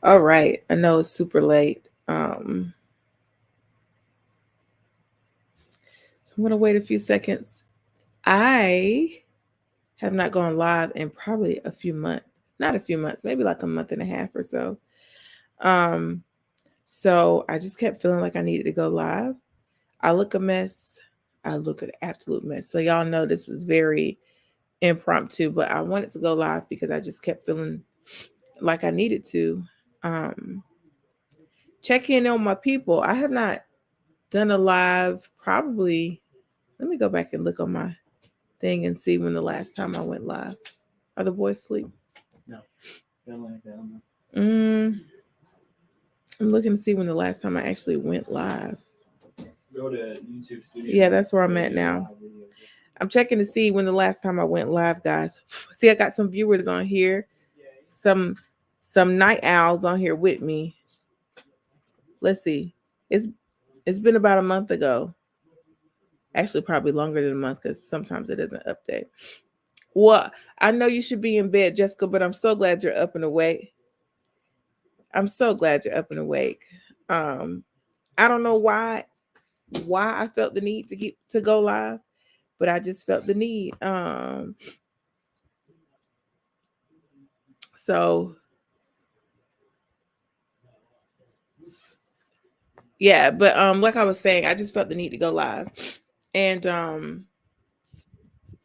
All right. I know it's super late. So I'm gonna wait a few seconds. I have not gone live in probably a few months. Not a few months, maybe like a month and a half or so. Um, so I just kept feeling like I needed to go live. I look a mess. I look an absolute mess. So y'all know this was very impromptu, but I wanted to go live because I just kept feeling like I needed to um, check in on my people. I have not done a live probably. Let me go back and look on my thing and see when the last time I went live. Are the boys asleep? No, they're laying down now. Mm, I'm looking to see when the last time I actually went live. Go to YouTube Studio. Yeah, that's where I'm at now. I'm checking to see when the last time I went live, guys. See, I got some viewers on here, some some night owls on here with me. Let's see. It's it's been about a month ago. Actually, probably longer than a month because sometimes it doesn't update. Well, I know you should be in bed, Jessica, but I'm so glad you're up and awake. I'm so glad you're up and awake. Um, I don't know why I felt the need to go live, but I just felt the need. So yeah, but like I was saying, I just felt the need to go live. And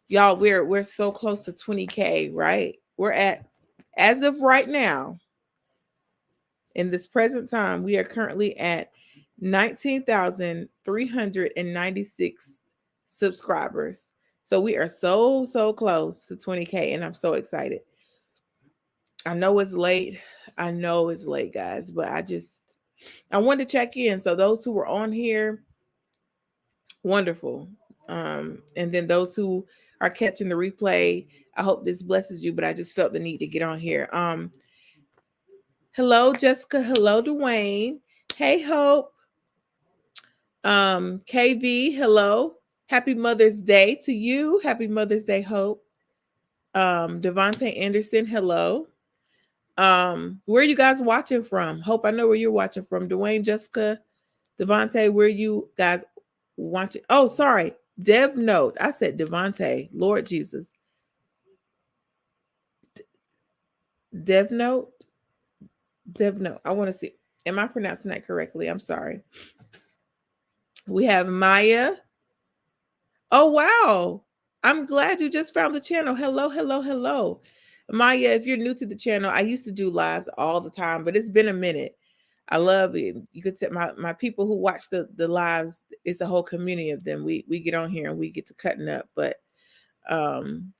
y'all, we're so close to 20K, right? We're at, as of right now, in this present time, we are currently at 19,396 subscribers. So we are so close to 20K, and I'm so excited. I know it's late. I know it's late, guys, but I wanted to check in. So those who were on here, wonderful. And then those who are catching the replay, I hope this blesses you, but I just felt the need to get on here. Hello, Jessica. Hello, Dwayne. Hey, Hope. KV, hello. Happy Mother's Day to you. Happy Mother's Day, Hope. Devontae Anderson, hello. Where are you guys watching from? Hope, I know where you're watching from. Dwayne, Jessica, Devontae, where you guys watching? Oh, sorry. Dev Note. I said Devontae. Lord Jesus. Dev Note. Dev Note. I want to see. Am I pronouncing that correctly? I'm sorry. We have Maya. Oh, wow. I'm glad you just found the channel. Hello, hello, hello. Maya, if you're new to the channel, I used to do lives all the time, but it's been a minute. I love it. You could say my people who watch the lives, it's a whole community of them. We get on here and we get to cutting up. But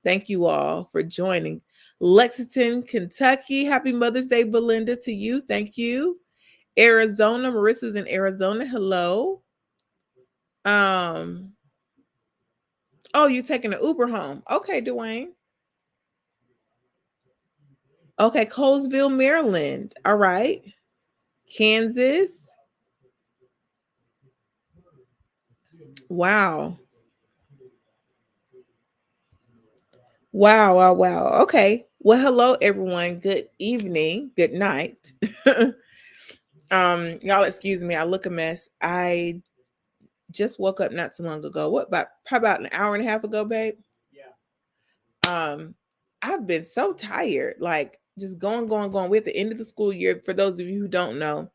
thank you all for joining. Lexington, Kentucky. Happy Mother's Day, Belinda, to you. Thank you. Arizona, Marissa's in Arizona. Hello. Um, oh, you're taking an Uber home. Okay, Dwayne. Okay, Colesville, Maryland. All right. Kansas. Wow. Wow, wow, wow. Okay. Well, hello everyone. Good evening. Good night. Y'all excuse me. I look a mess. I just woke up not too long ago. What about probably about an hour and a half ago, babe? Yeah. I've been so tired. Like just going. We're at the end of the school year. For those of you who don't know,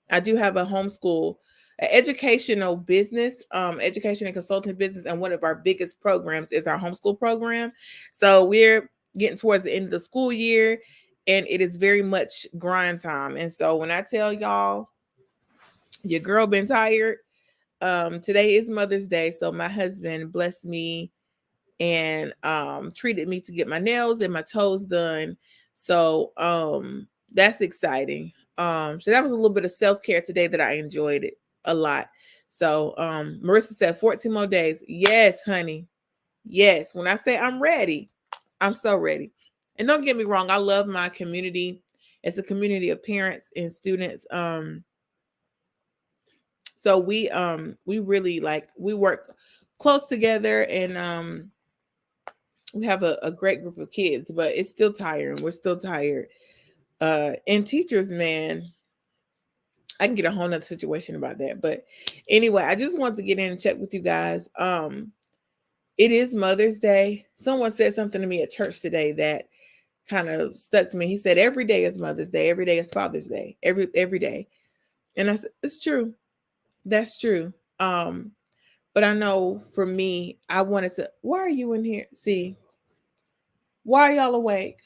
I do have a homeschool, an educational business, education and consulting business, and one of our biggest programs is our homeschool program. So we're getting towards the end of the school year, and it is very much grind time. And so when I tell y'all, your girl been tired. Today is Mother's Day, so my husband blessed me and treated me to get my nails and my toes done. So that's exciting. So that was a little bit of self-care today that I enjoyed it a lot. So Marissa said 14 more days. Yes, honey. Yes. When I say I'm ready, I'm so ready. And don't get me wrong, I love my community. It's a community of parents and students. So we really like we work close together, and we have a great group of kids, but it's still tiring. We're still tired. And teachers, man, I can get a whole nother situation about that. But anyway, I just want to get in and check with you guys. It is Mother's Day. Someone said something to me at church today that kind of stuck to me. He said, every day is Mother's Day. Every day is Father's Day. Every day. And I said, it's true. That's true. But I know for me, I wanted to, why are you in here? See, why are y'all awake?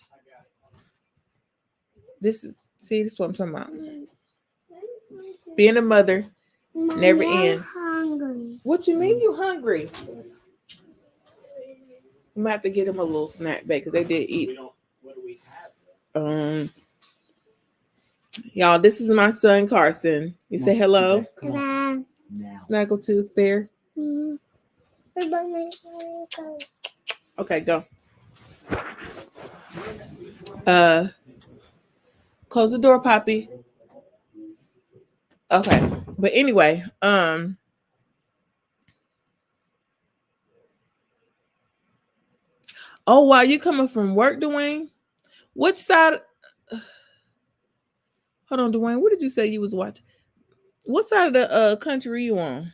This is what I'm talking about. Being a mother never ends. Hungry. What you mean you hungry? I'm gonna have to get him a little snack bag because they did eat. What do we have? Y'all, this is my son Carson. You say hello. Come on. Now. Snaggletooth bear. Mm-hmm. Okay, go. Close the door, Poppy. Okay, but anyway, oh, wow, you coming from work, Dwayne? Which side? Hold on, Dwayne. What did you say you was watching? What side of the country are you on?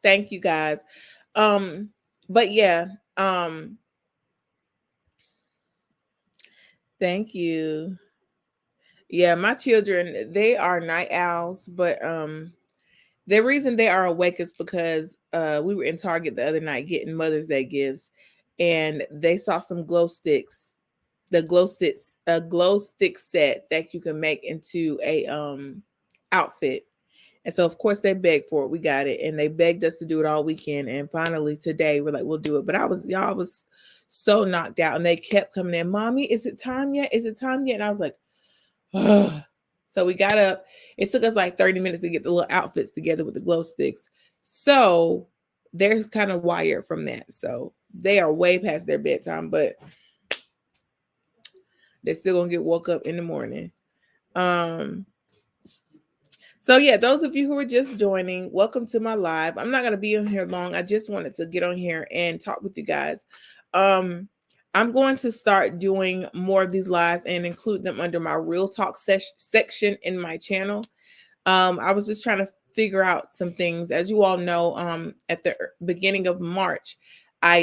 Thank you guys. But yeah, thank you. Yeah, my children, they are night owls, but the reason they are awake is because we were in Target the other night getting Mother's Day gifts, and they saw some glow sticks, the glow stick set that you can make into a outfit. And so of course they begged for it. We got it, and they begged us to do it all weekend. And finally today we're like, we'll do it. But I was so knocked out, and they kept coming in, Mommy, is it time yet? Is it time yet? And I was like, ugh. So we got up. It took us like 30 minutes to get the little outfits together with the glow sticks. So they're kind of wired from that. So they are way past their bedtime, but they're still gonna get woke up in the morning. So yeah, those of you who are just joining, welcome to my live. I'm not gonna be on here long. I just wanted to get on here and talk with you guys. I'm going to start doing more of these lives and include them under my real talk section in my channel. I was just trying to figure out some things. As you all know, at the beginning of March, I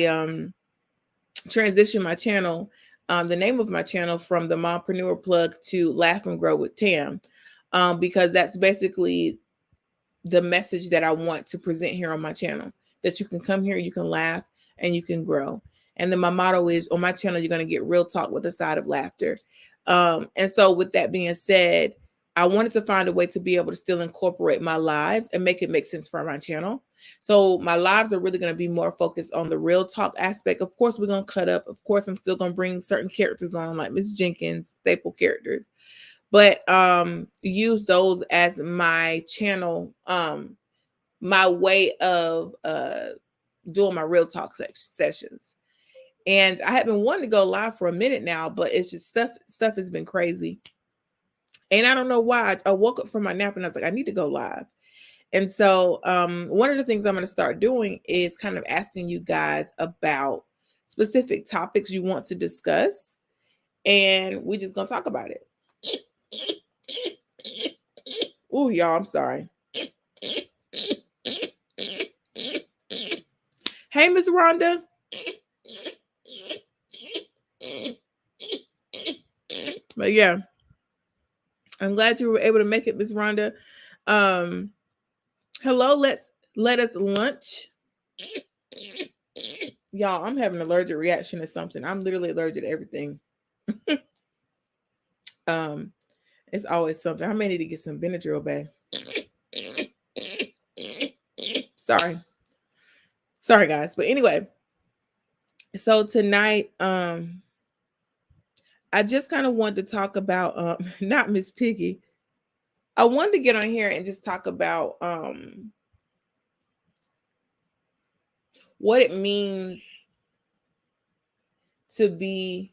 transitioned my channel, the name of my channel, from the Mompreneur Plug to Laugh and Grow with Tam, because that's basically the message that I want to present here on my channel, that you can come here, you can laugh, and you can grow. And then my motto is, on my channel, you're going to get real talk with a side of laughter. And so with that being said, I wanted to find a way to be able to still incorporate my lives and make it make sense for my channel. So my lives are really going to be more focused on the real talk aspect. Of course, we're going to cut up. Of course, I'm still going to bring certain characters on, like Miss Jenkins, staple characters. But use those as my channel, my way of doing my real talk sessions. And I have been wanting to go live for a minute now, but it's just stuff has been crazy. And I don't know why. I woke up from my nap and I was like, I need to go live. And so one of the things I'm going to start doing is kind of asking you guys about specific topics you want to discuss. And we're just going to talk about it. Oh, y'all, I'm sorry. Hey, Miss Rhonda. But yeah, I'm glad you were able to make it, Miss Rhonda. Hello, let us lunch. Y'all, I'm having an allergic reaction to something. I'm literally allergic to everything. It's always something. I may need to get some Benadryl, babe. Sorry, guys. But anyway, so tonight, I just kind of wanted to talk about not Miss Piggy. I wanted to get on here and just talk about what it means to be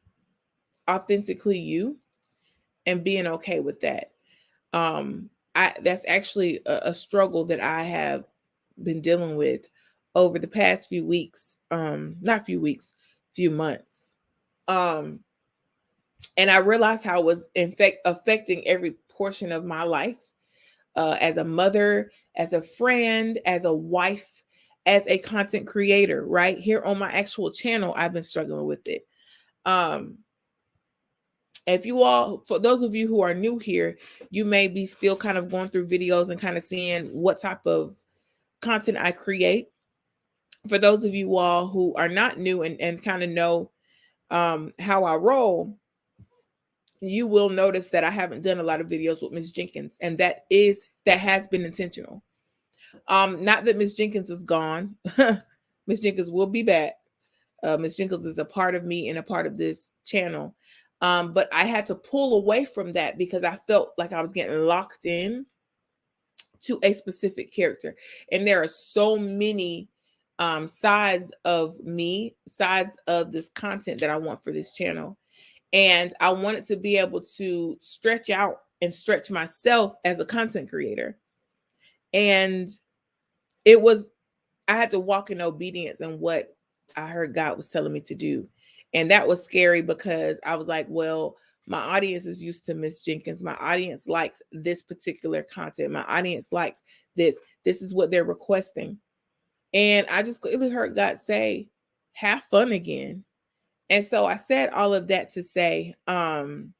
authentically you and being okay with that. That's actually a struggle that I have been dealing with over the past few weeks, few months. And I realized how it was in fact affecting every portion of my life, as a mother, as a friend, as a wife, as a content creator. Right here on my actual channel, I've been struggling with it. If you all, for those of you who are new here, you may be still kind of going through videos and kind of seeing what type of content I create. For those of you all who are not new and kind of know how I roll, you will notice that I haven't done a lot of videos with Miss Jenkins, and that has been intentional. Not that Miss Jenkins is gone. Miss Jenkins will be back. Miss Jenkins is a part of me and a part of this channel. But I had to pull away from that because I felt like I was getting locked in to a specific character. And there are so many sides of me, sides of this content that I want for this channel. And I wanted to be able to stretch out and stretch myself as a content creator. And I had to walk in obedience in what I heard God was telling me to do. And that was scary because I was like, well, my audience is used to Miss Jenkins. My audience likes this particular content. My audience likes this. This is what they're requesting. And I just clearly heard God say, have fun again. And so I said all of that to say, in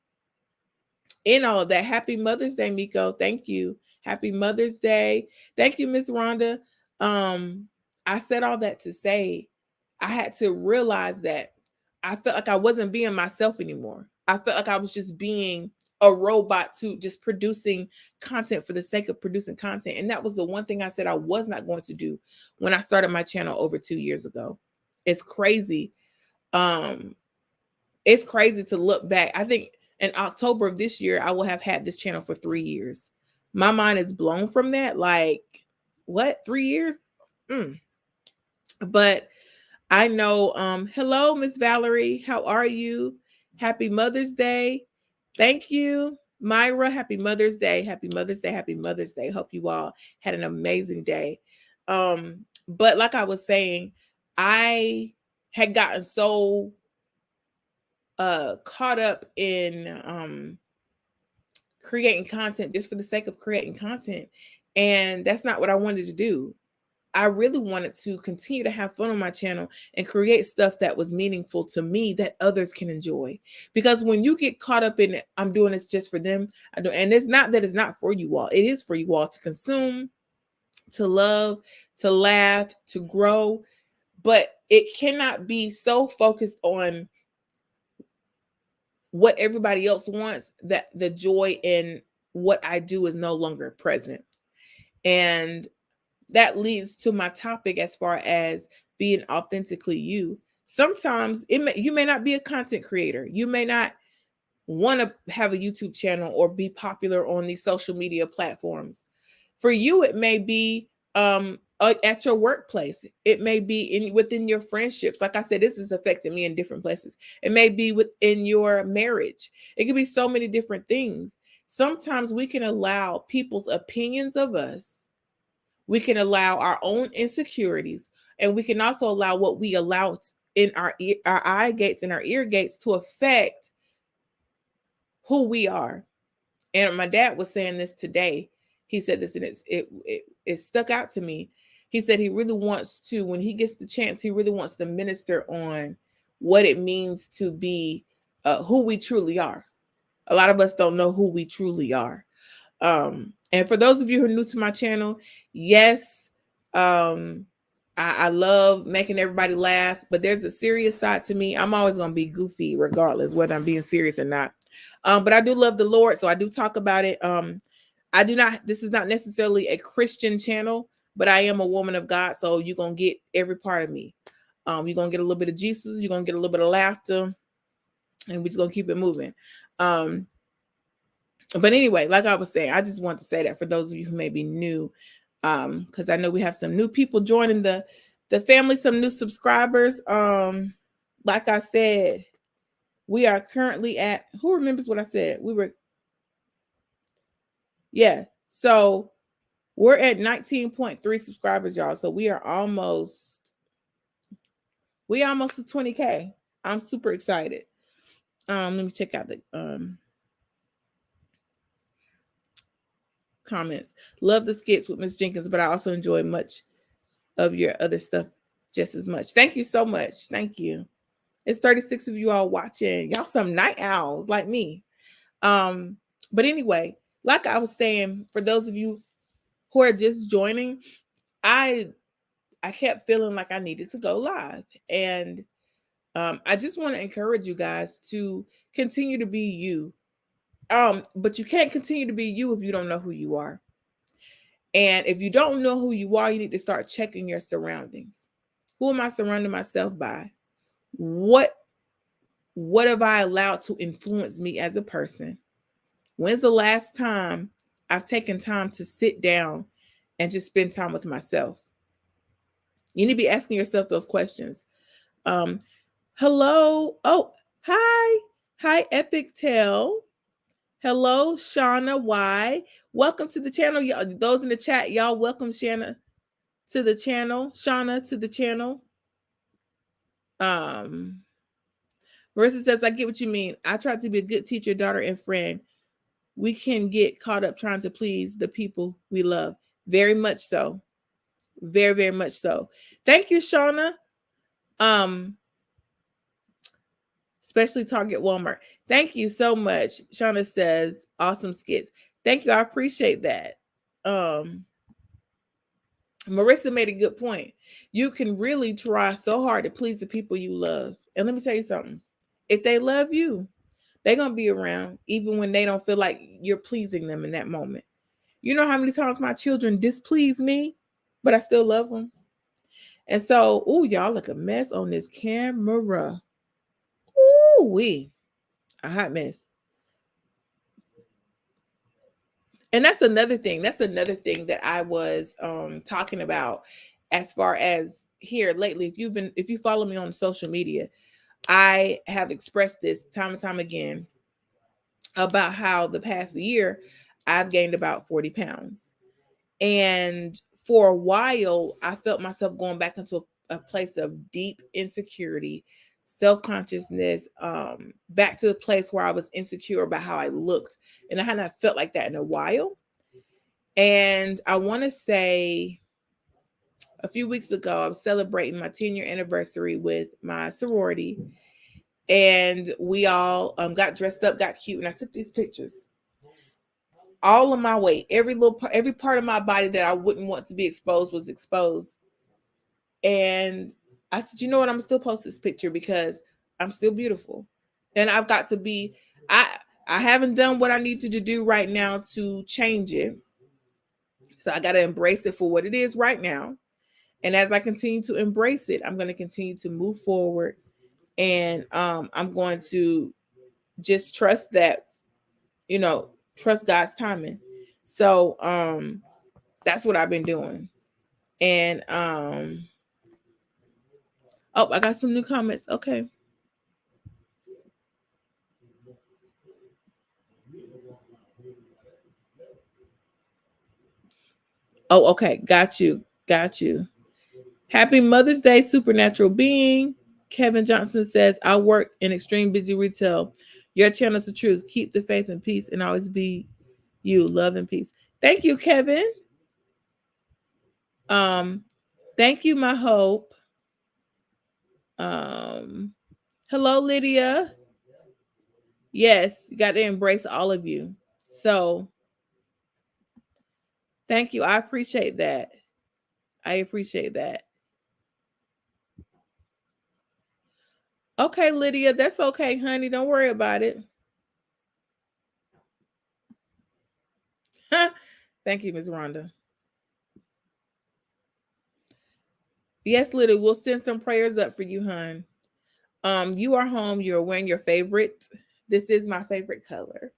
all of that, happy Mother's Day, Miko. Thank you. Happy Mother's Day. Thank you, Miss Rhonda. I said all that to say I had to realize that I felt like I wasn't being myself anymore. I felt like I was just being a robot to just producing content for the sake of producing content. And that was the one thing I said I was not going to do when I started my channel over 2 years ago. It's crazy. It's crazy to look back. I think in October of this year, I will have had this channel for 3 years. My mind is blown from that. Like, what? 3 years? But I know, hello, Miss Valerie. How are you? Happy Mother's Day. Thank you, Myra. Happy Mother's Day. Happy Mother's Day. Happy Mother's Day. Hope you all had an amazing day. But like I was saying, I had gotten so caught up in creating content just for the sake of creating content. And that's not what I wanted to do. I really wanted to continue to have fun on my channel and create stuff that was meaningful to me that others can enjoy. Because when you get caught up in it, I'm doing this just for them. And it's not that it's not for you all. It is for you all to consume, to love, to laugh, to grow. But it cannot be so focused on what everybody else wants that the joy in what I do is no longer present. And that leads to my topic as far as being authentically you. Sometimes you may not be a content creator. You may not want to have a YouTube channel or be popular on these social media platforms. For you, it may be at your workplace. It may be within your friendships. Like I said, this is affecting me in different places. It may be within your marriage. It could be so many different things. Sometimes we can allow people's opinions of us. We can allow our own insecurities, and we can also allow what we allow in our eye gates and our ear gates to affect who we are. And my dad was saying this today. He said this, and it stuck out to me. He said he really wants to, when he gets the chance, he really wants to minister on what it means to be who we truly are. A lot of us don't know who we truly are. And for those of you who are new to my channel, yes, I love making everybody laugh, but there's a serious side to me. I'm always going to be goofy regardless, whether I'm being serious or not. But I do love the Lord, so I do talk about it. This is not necessarily a Christian channel, but I am a woman of God, so you're going to get every part of me. You're going to get a little bit of Jesus, you're going to get a little bit of laughter, and we're just going to keep it moving. But anyway, like I was saying, I just want to say that for those of you who may be new, because I know we have some new people joining the family, some new subscribers. Like I said, we are currently at, who remembers what I said? So we're at 19.3 subscribers, y'all. So we are almost to 20K. I'm super excited. Let me check out the comments. Love the skits with Miss Jenkins, but I also enjoy much of your other stuff just as much. Thank you so much. Thank you. It's 36 of you all watching. Y'all some night owls like me. But anyway, like I was saying, for those of you who are just joining, I kept feeling like I needed to go live. And I just want to encourage you guys to continue to be you. But you can't continue to be you if you don't know who you are. And if you don't know who you are, you need to start checking your surroundings. Who am I surrounding myself by? What have I allowed to influence me as a person? When's the last time I've taken time to sit down and just spend time with myself? You need to be asking yourself those questions. Hello. Oh, hi. Hi, Epic Tale. Hello, Shauna Y. Welcome to the channel. Y'all, those in the chat, y'all welcome Shanna to the channel. Shauna to the channel. Marissa says, I get what you mean. I tried to be a good teacher, daughter, and friend. We can get caught up trying to please the people we love. Very much so. Very, very much so. Thank you, Shauna. Especially Target, Walmart. Thank you so much. Shauna says, awesome skits. Thank you. I appreciate that. Marissa made a good point. You can really try so hard to please the people you love. And let me tell you something. If they love you, they're going to be around even when they don't feel like you're pleasing them in that moment. You know how many times my children displease me, but I still love them. And so, y'all look a mess on this camera. A hot mess. And that's another thing. That's another thing that I was talking about as far as here lately. If you follow me on social media, I have expressed this time and time again about how the past year I've gained about 40 pounds. And for a while, I felt myself going back into a place of deep insecurity, self-consciousness, back to the place where I was insecure about how I looked. And I hadn't felt like that in a while. And I want to say a few weeks ago, I was celebrating my 10-year anniversary with my sorority. And we all got dressed up, got cute. And I took these pictures. All of my weight, every part of my body that I wouldn't want to be exposed was exposed. And I said, you know what? I'm still post this picture because I'm still beautiful. And I've got to be, I haven't done what I need to do right now to change it. So I got to embrace it for what it is right now. And as I continue to embrace it, I'm going to continue to move forward. And I'm going to just trust that, trust God's timing. So that's what I've been doing. And I got some new comments. Okay. Oh, okay. Got you. Happy Mother's Day, supernatural being. Kevin Johnson says, I work in extreme busy retail. Your channel's the truth. Keep the faith and peace and always be you. Love and peace. Thank you, Kevin. Thank you, my hope. Hello, Lydia. Yes, you got to embrace all of you. So thank you. I appreciate that. Okay, Lydia, that's okay, honey. Don't worry about it. Thank you, Ms. Rhonda. Yes, Lydia, we'll send some prayers up for you, hon. You are home. You're wearing your favorite. This is my favorite color.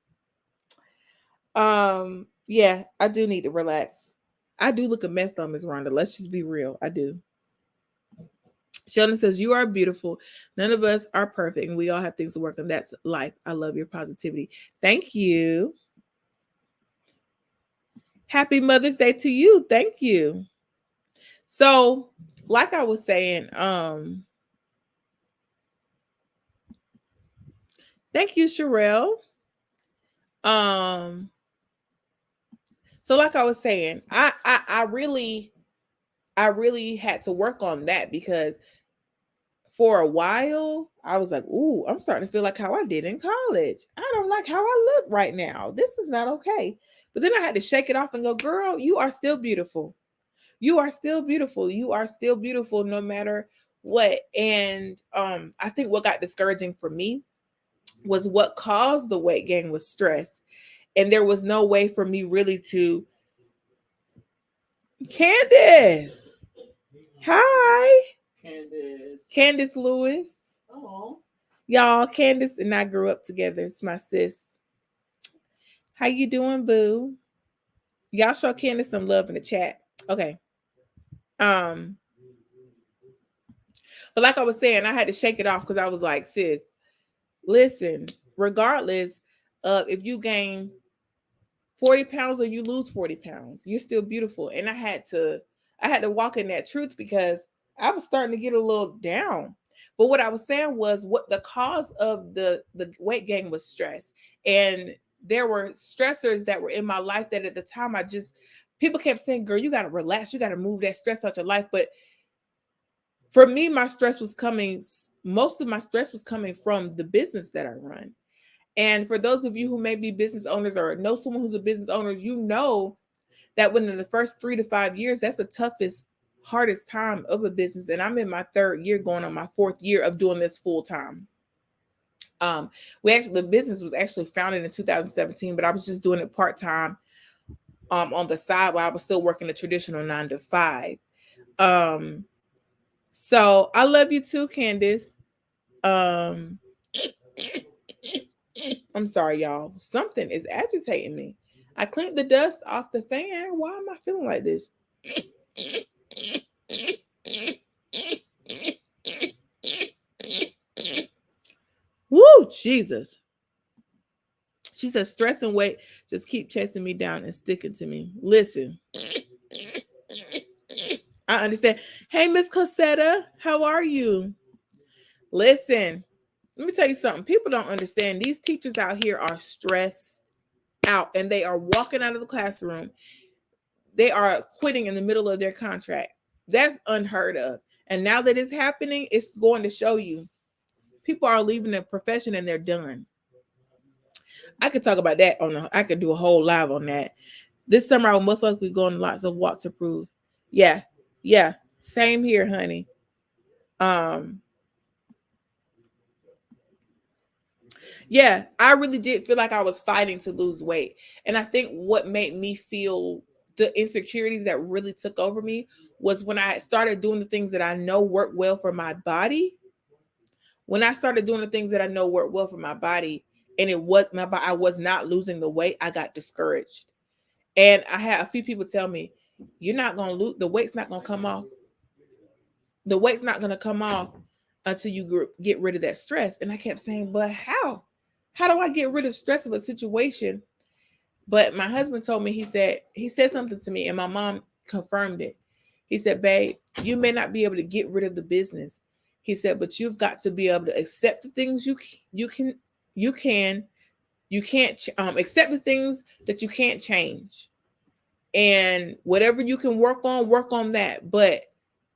Yeah, I do need to relax. I do look a mess though, Ms. Rhonda. Let's just be real. I do. Sheldon says, you are beautiful. None of us are perfect, and we all have things to work on. That's life. I love your positivity. Thank you. Happy Mother's Day to you. Thank you. So, like I was saying, Thank you, Sherelle. So like I was saying, I really had to work on that because for a while I was like, ooh, I'm starting to feel like how I did in college. I don't like how I look right now. This is not okay. But then I had to shake it off and go, girl, you are still beautiful. You are still beautiful. You are still beautiful no matter what. And I think what got discouraging for me was what caused the weight gain was stress. And there was no way for me really to Candace. Hi. Candace Lewis. Oh. Y'all, Candace and I grew up together. It's my sis. How you doing, boo? Y'all show Candace some love in the chat. Okay. But like I was saying, I had to shake it off because I was like, sis, listen, regardless of if you gain 40 pounds or you lose 40 pounds, you're still beautiful. And I had to walk in that truth because I was starting to get a little down. But what I was saying was what the cause of the weight gain was stress. And there were stressors that were in my life that at the time people kept saying, girl, you got to relax. You got to move that stress out your life. But for me, most of my stress was coming from the business that I run. And for those of you who may be business owners or know someone who's a business owner, you know that within the first 3 to 5 years, that's the toughest, hardest time of a business. And I'm in my 3rd year, going on my 4th year of doing this full time. The business was actually founded in 2017, but I was just doing it part time on the side while I was still working a traditional 9 to 5. So I love you too, Candace. I'm sorry, y'all. Something is agitating me. I cleaned the dust off the fan. Why am I feeling like this? Woo, Jesus. She says stress and weight just keep chasing me down and sticking to me. Listen. I understand. Hey, Miss Cosetta, how are you? Listen, let me tell you something. People don't understand. These teachers out here are stressed out and they are walking out of the classroom. They are quitting in the middle of their contract. That's unheard of. And now that it's happening, it's going to show you people are leaving the profession and they're done. I could talk about that I could do a whole live on that. This summer, I will most likely go on lots of walks to prove. Yeah. Same here, honey. Yeah, I really did feel like I was fighting to lose weight. And I think what made me feel the insecurities that really took over me was when I started doing the things that I know work well for my body. When I started doing the things that I know work well for my body, and I was not losing the weight, I got discouraged. And I had a few people tell me, you're not going to lose, the weight's not going to come off. The weight's not going to come off until you get rid of that stress. And I kept saying, but how? How do I get rid of stress of a situation? But my husband told me, he said something to me and my mom confirmed it. He said, babe, you may not be able to get rid of the business. He said, but you've got to be able to accept the things you can't accept the things that you can't change. And whatever you can work on that. But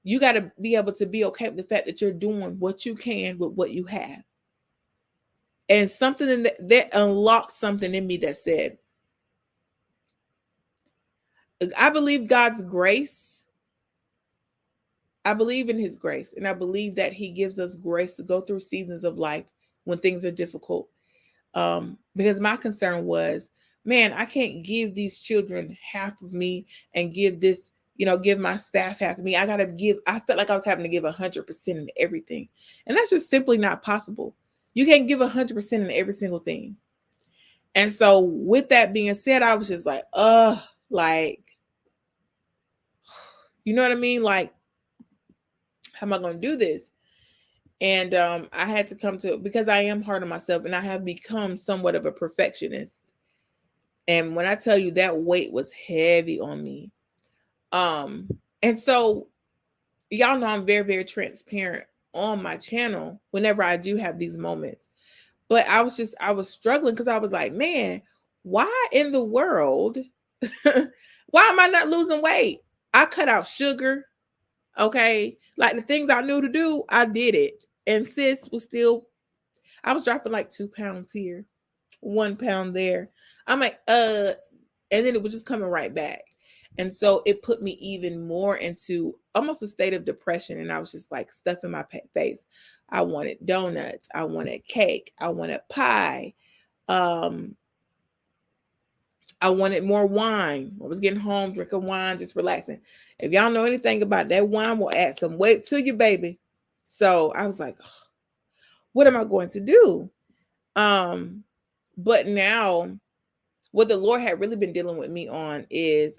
you got to be able to be okay with the fact that you're doing what you can with what you have. And something in that unlocked something in me that said, I believe God's grace. I believe in his grace. And I believe that he gives us grace to go through seasons of life when things are difficult. Because my concern was, man, I can't give these children half of me and give this, give my staff half of me. I felt like I was having to give 100% in everything. And that's just simply not possible. You can't give 100% in every single thing. And so with that being said, I was just like, you know what I mean? Like, how am I going to do this? And I had to come to, because I am hard on myself and I have become somewhat of a perfectionist. And when I tell you that weight was heavy on me. And so y'all know I'm very, very transparent on my channel whenever I do have these moments. But I was struggling because I was like, man, why in the world? Why am I not losing weight? I cut out sugar. Okay. Like the things I knew to do, I did it. And sis was still, I was dropping like 2 pounds here, 1 pound there. I'm like, and then it was just coming right back. And so it put me even more into almost a state of depression. And I was just like stuffing my face. I wanted donuts. I wanted cake. I wanted pie. I wanted more wine. I was getting home, drinking wine, just relaxing. If y'all know anything about that, wine will add some weight to you, baby. So I was like, oh, what am I going to do? But now what the Lord had really been dealing with me on is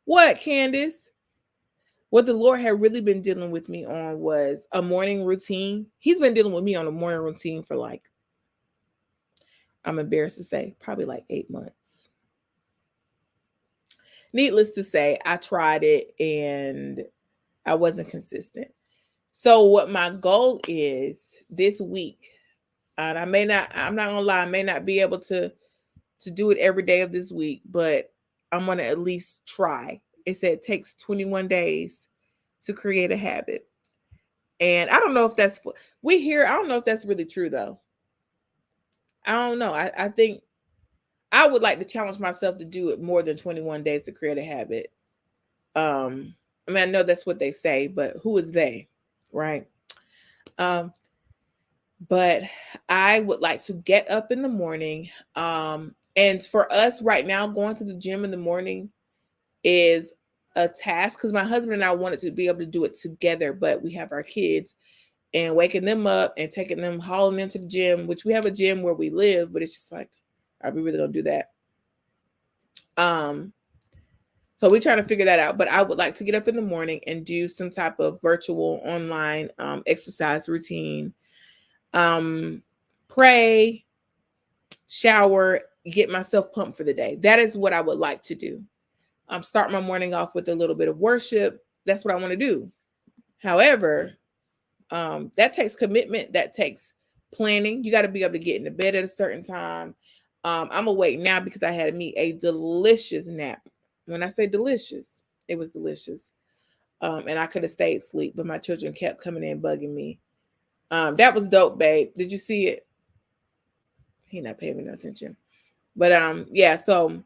what, Candace? What the Lord had really been dealing with me on was a morning routine. He's been dealing with me on a morning routine for like, I'm embarrassed to say, probably like 8 months. Needless to say, I tried it and I wasn't consistent. So what my goal is this week, and I'm not gonna lie, I may not be able to do it every day of this week, but I'm gonna at least try. It said it takes 21 days to create a habit. And I don't know if that's I don't know if that's really true though. I don't know. I think I would like to challenge myself to do it more than 21 days to create a habit. I mean, I know that's what they say, but who is they, right? But I would like to get up in the morning. And for us right now, going to the gym in the morning is a task because my husband and I wanted to be able to do it together, but we have our kids and waking them up and taking them, hauling them to the gym, which we have a gym where we live, but it's just like, are we really gonna do that? So we're trying to figure that out. But I would like to get up in the morning and do some type of virtual online exercise routine. Pray, shower, get myself pumped for the day. That is what I would like to do. Start my morning off with a little bit of worship. That's what I want to do. However, that takes commitment. That takes planning. You got to be able to get into bed at a certain time. I'm awake now because I had me a delicious nap. When I say delicious, it was delicious. And I could have stayed asleep, but my children kept coming in bugging me. That was dope, babe. Did you see it? He not paying me no attention. But yeah, so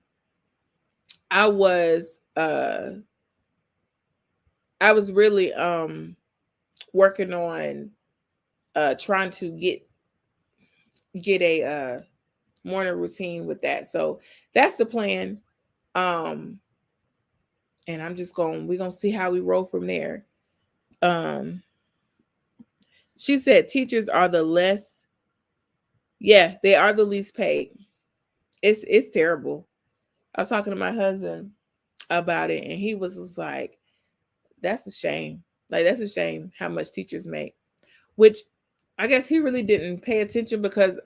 I was really working on trying to get a morning routine with that. So that's the plan. And we're gonna see how we roll from there. She said teachers are they are the least paid. It's terrible. I was talking to my husband about it and he was just like, that's a shame. Like, that's a shame how much teachers make, which I guess he really didn't pay attention because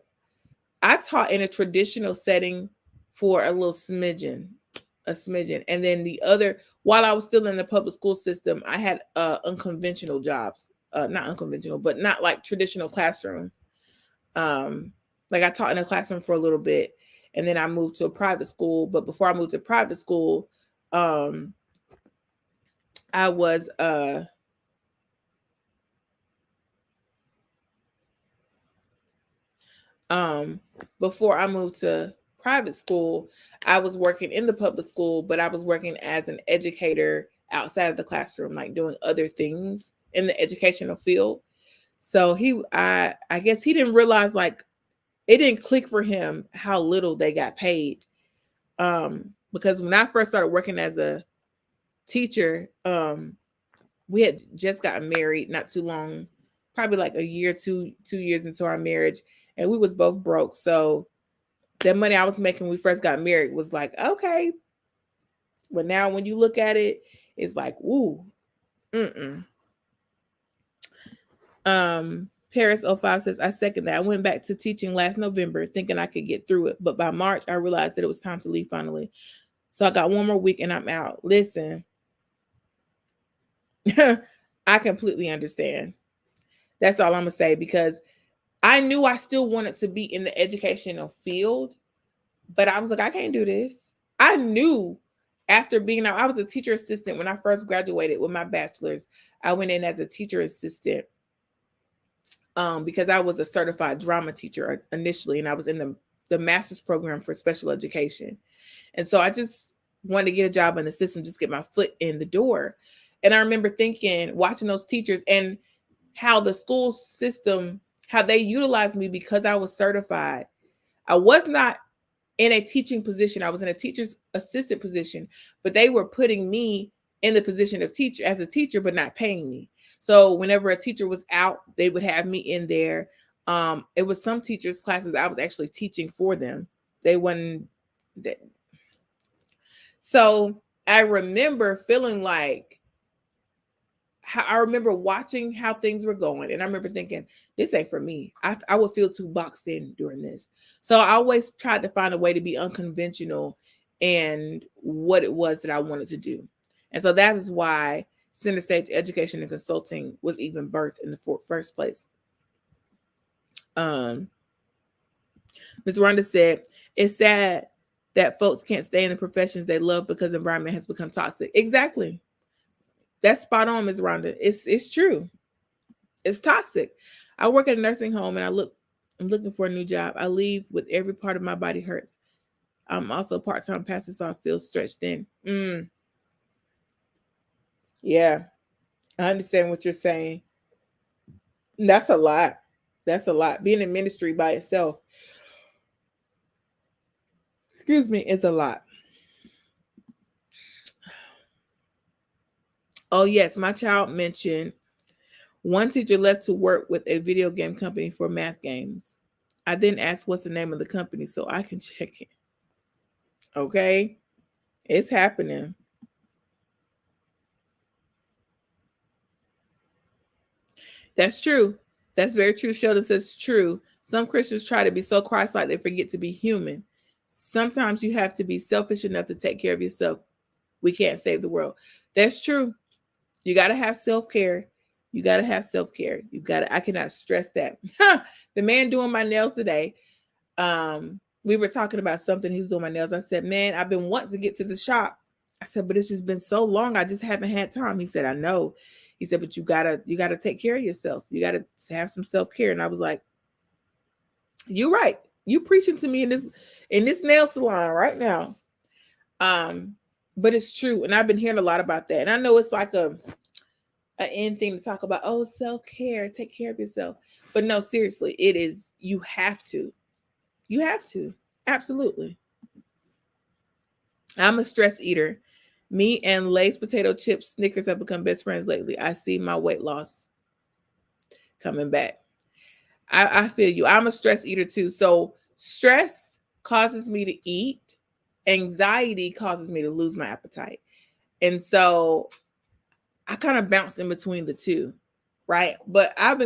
I taught in a traditional setting for a little smidgen. And then while I was still in the public school system, I had unconventional jobs, not unconventional, but not like traditional classroom. Like I taught in a classroom for a little bit and then I moved to a private school. But before I moved to private school, I was before I moved to private school, I was working in the public school, but I was working as an educator outside of the classroom, like doing other things in the educational field. So I guess he didn't realize, like, it didn't click for him how little they got paid. Because when I first started working as a teacher, we had just gotten married not too long, probably like a year, 2 years into our marriage, and we was both broke. So that money I was making when we first got married was like, okay. But now when you look at it, it's like, ooh, Paris 05 says, I second that. I went back to teaching last November thinking I could get through it. But by March, I realized that it was time to leave finally. So I got one more week and I'm out. Listen, I completely understand. That's all I'm going to say, because I knew I still wanted to be in the educational field, but I was like, I can't do this. I knew after being out, I was a teacher assistant when I first graduated with my bachelor's. I went in as a teacher assistant because I was a certified drama teacher initially, and I was in the master's program for special education. And so I just wanted to get a job in the system, just get my foot in the door. And I remember thinking, watching those teachers and how the school system, how they utilized me because I was certified. I was not in a teaching position. I was in a teacher's assistant position, but they were putting me in the position of teacher as a teacher, but not paying me. So whenever a teacher was out, they would have me in there. It was some teachers' classes I was actually teaching for them. They wouldn't. So I remember feeling like I remember watching how things were going, and I remember thinking, this ain't for me. I would feel too boxed in during this. So I always tried to find a way to be unconventional and what it was that I wanted to do. And so that is why Center Stage Education and Consulting was even birthed in the first place. Ms. Rhonda said, it's sad that folks can't stay in the professions they love because the environment has become toxic. Exactly. That's spot on, Ms. Rhonda. It's true. It's toxic. I work at a nursing home and I'm looking for a new job. I leave with every part of my body hurts. I'm also a part-time pastor, so I feel stretched thin. Yeah, I understand what you're saying. That's a lot. That's a lot. Being in ministry by itself, excuse me, is a lot. Oh, yes, my child mentioned one teacher left to work with a video game company for math games. I then asked what's the name of the company so I can check it. Okay, it's happening. That's true. That's very true. Sheldon says true. Some Christians try to be so Christ-like they forget to be human. Sometimes you have to be selfish enough to take care of yourself. We can't save the world. That's true. You got to have self-care. You got to have self-care. You got to, I cannot stress that. The man doing my nails today, we were talking about something. He was doing my nails. I said, man, I've been wanting to get to the shop. I said, but it's just been so long. I just haven't had time. He said, I know. He said, but you gotta take care of yourself. You gotta have some self-care. And I was like, you're right. You preaching to me in this nail salon right now. But it's true. And I've been hearing a lot about that. And I know it's like an end thing to talk about, oh, self-care, take care of yourself. But no, seriously, it is, you have to. You have to. Absolutely. I'm a stress eater. Me and Lay's potato chips, Snickers have become best friends lately. I see my weight loss coming back. I feel you. I'm a stress eater too. So stress causes me to eat. Anxiety causes me to lose my appetite. And so I kind of bounce in between the two, right? But I've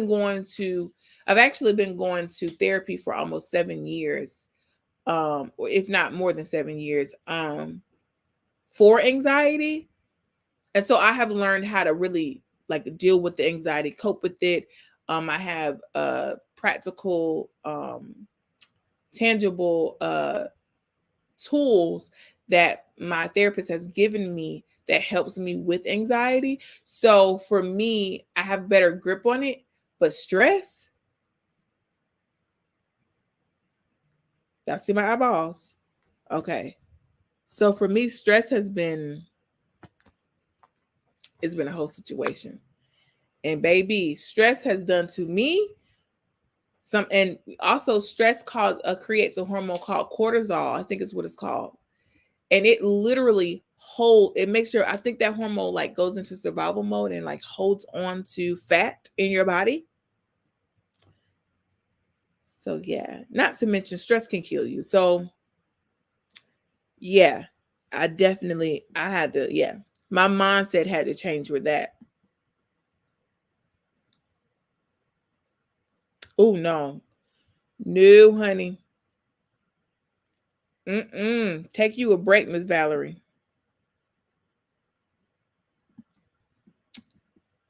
actually been going to therapy for almost 7 years, or if not more than 7 years, for anxiety. And so I have learned how to really like deal with the anxiety, cope with it. I have practical, tangible tools that my therapist has given me that helps me with anxiety. So for me, I have better grip on it. But stress, y'all see my eyeballs? Okay. So for me, stress it's been a whole situation. And baby, stress has done to me some, and also stress creates a hormone called cortisol. I think it's what it's called. And it literally it makes sure, I think that hormone like goes into survival mode and like holds on to fat in your body. So yeah, not to mention stress can kill you. So yeah, I had to, yeah. My mindset had to change with that. Oh no. No, honey. Take you a break, Miss Valerie.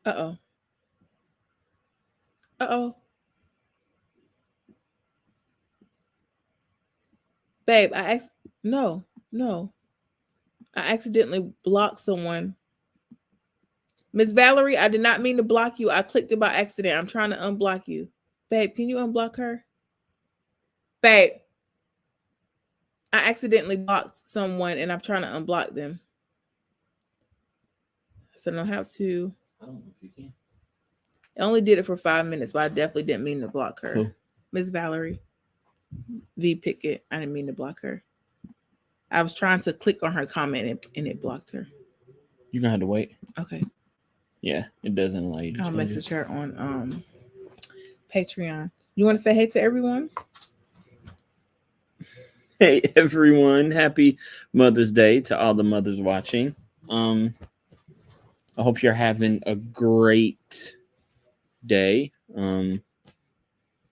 Uh-oh. Uh-oh. Babe, no. I accidentally blocked someone. Miss Valerie, I did not mean to block you. I clicked it by accident. I'm trying to unblock you. Babe, can you unblock her? Babe, I accidentally blocked someone and I'm trying to unblock them. So I don't know how to. I don't know if you can. I only did it for 5 minutes, but I definitely didn't mean to block her. Who? Miss Valerie V. Pickett. I didn't mean to block her. I was trying to click on her comment and it blocked her. You're gonna have to wait. Okay. Yeah, it doesn't allow you to I'll change message it. her on Patreon. You want to say hey to everyone? Hey everyone, happy Mother's Day to all the mothers watching. I hope you're having a great day.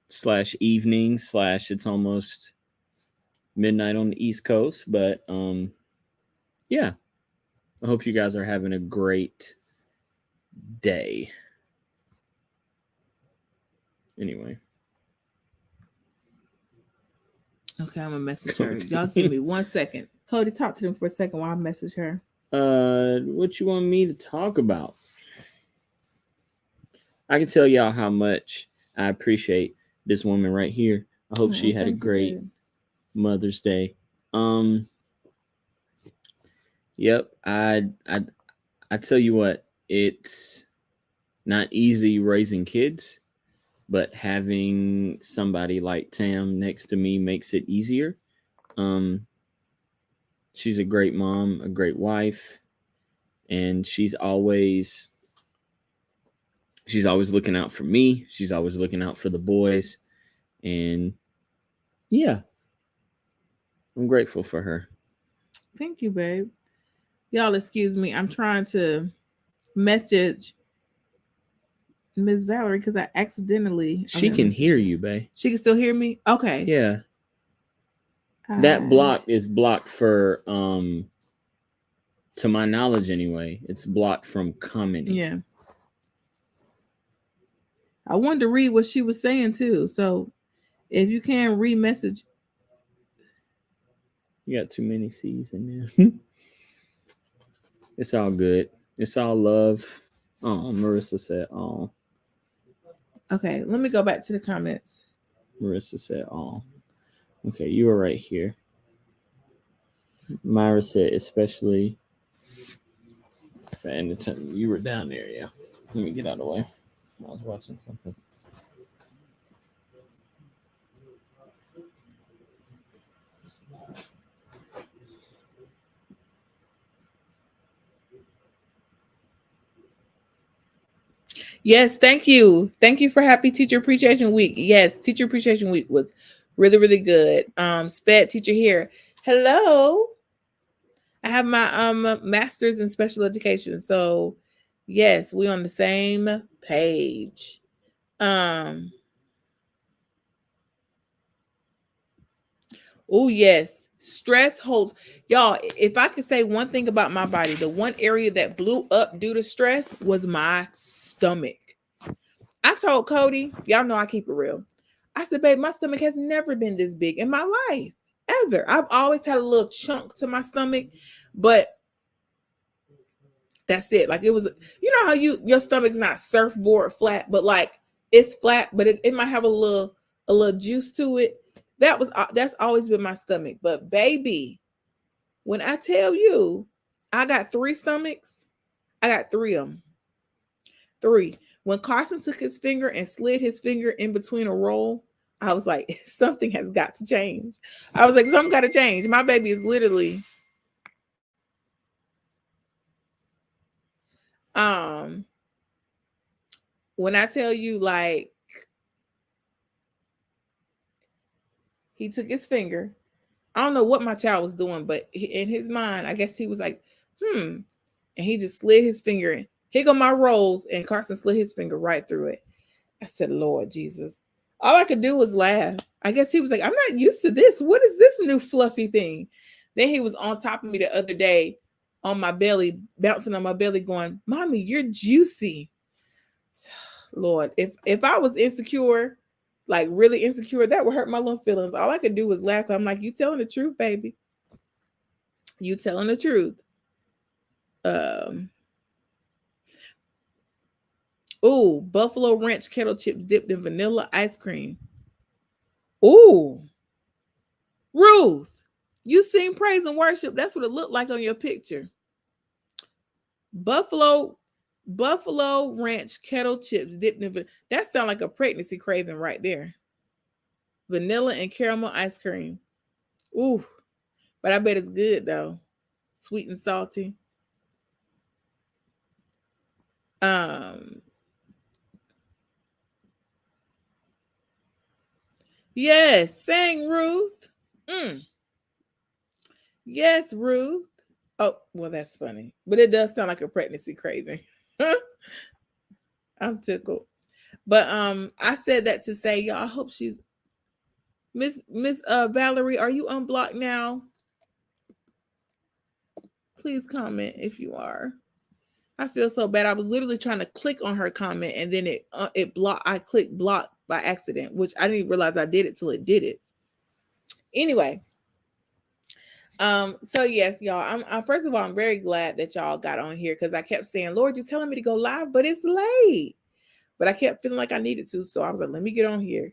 Slash evening slash it's almost midnight on the East Coast, but yeah. I hope you guys are having a great day. Anyway. Okay, I'm gonna message her. Y'all give me 1 second. Cody, talk to them for a second while I message her. What you want me to talk about? I can tell y'all how much I appreciate this woman right here. I hope she had a great Mother's Day. Yep, I tell you what, it's not easy raising kids, but having somebody like Tam next to me makes it easier. She's a great mom, a great wife, and she's always looking out for me. She's always looking out for the boys, and yeah, I'm grateful for her. Thank you, babe. Y'all excuse me. I'm trying to message Miss Valerie because I accidentally. She can hear you, babe. She can still hear me? Okay. Yeah. That block is blocked for to my knowledge anyway. It's blocked from commenting. Yeah. I wanted to read what she was saying too. So if you can re-message. You got too many C's in there. It's all good. It's all love. Oh, Marissa said, oh. Okay, let me go back to the comments. Marissa said, oh. Okay, you were right here. Myra said, especially. And you were down there, yeah. Let me get out of the way. I was watching something. Yes, thank you. Thank you for Happy Teacher Appreciation Week. Yes, Teacher Appreciation Week was really, really good. Sped teacher here. Hello. I have my master's in special education. So yes, we on the same page. Oh yes, stress holds. Y'all, if I could say one thing about my body, the one area that blew up due to stress was my stomach. I told Cody, y'all know I keep it real. I said, babe, my stomach has never been this big in my life, ever. I've always had a little chunk to my stomach, but that's it. Like it was, you know how your stomach's not surfboard flat, but like it's flat, but it might have a little juice to it. That's always been my stomach. But baby, when I tell you I got 3 stomachs, I got 3 of them. 3. When Carson took his finger and slid his finger in between a roll, I was like, something has got to change. I was like, something got to change. My baby is literally when I tell you, like, he took his finger. I don't know what my child was doing, but in his mind, I guess he was like, and he just slid his finger in. Here go my rolls, and Carson slid his finger right through it. I said, Lord Jesus. All I could do was laugh. I guess he was like, I'm not used to this. What is this new fluffy thing? Then he was on top of me the other day on my belly, bouncing on my belly going, Mommy, you're juicy. Lord, if I was insecure, like really insecure, that would hurt my little feelings. All I could do was laugh. I'm like, you telling the truth, baby. You telling the truth. Um, ooh, buffalo ranch kettle chips dipped in vanilla ice cream. Ooh, Ruth, you sing praise and worship. That's what it looked like on your picture. Buffalo Buffalo ranch kettle chips dipped in that sounds like a pregnancy craving right there. Vanilla and caramel ice cream. Ooh, but I bet it's good though. Sweet and salty. Um, yes, sang Ruth. Mm, yes, Ruth. Oh, well, that's funny, but it does sound like a pregnancy craving. I'm tickled. But I said that to say, y'all, I hope she's Miss Valerie, are you unblocked now? Please comment if you are. I feel so bad. I was literally trying to click on her comment and then it blocked. I clicked block by accident, which I didn't even realize I did it till it did it. Anyway, so yes, y'all. I'm first of all, I'm very glad that y'all got on here because I kept saying, Lord, you're telling me to go live, but it's late. But I kept feeling like I needed to, so I was like, let me get on here.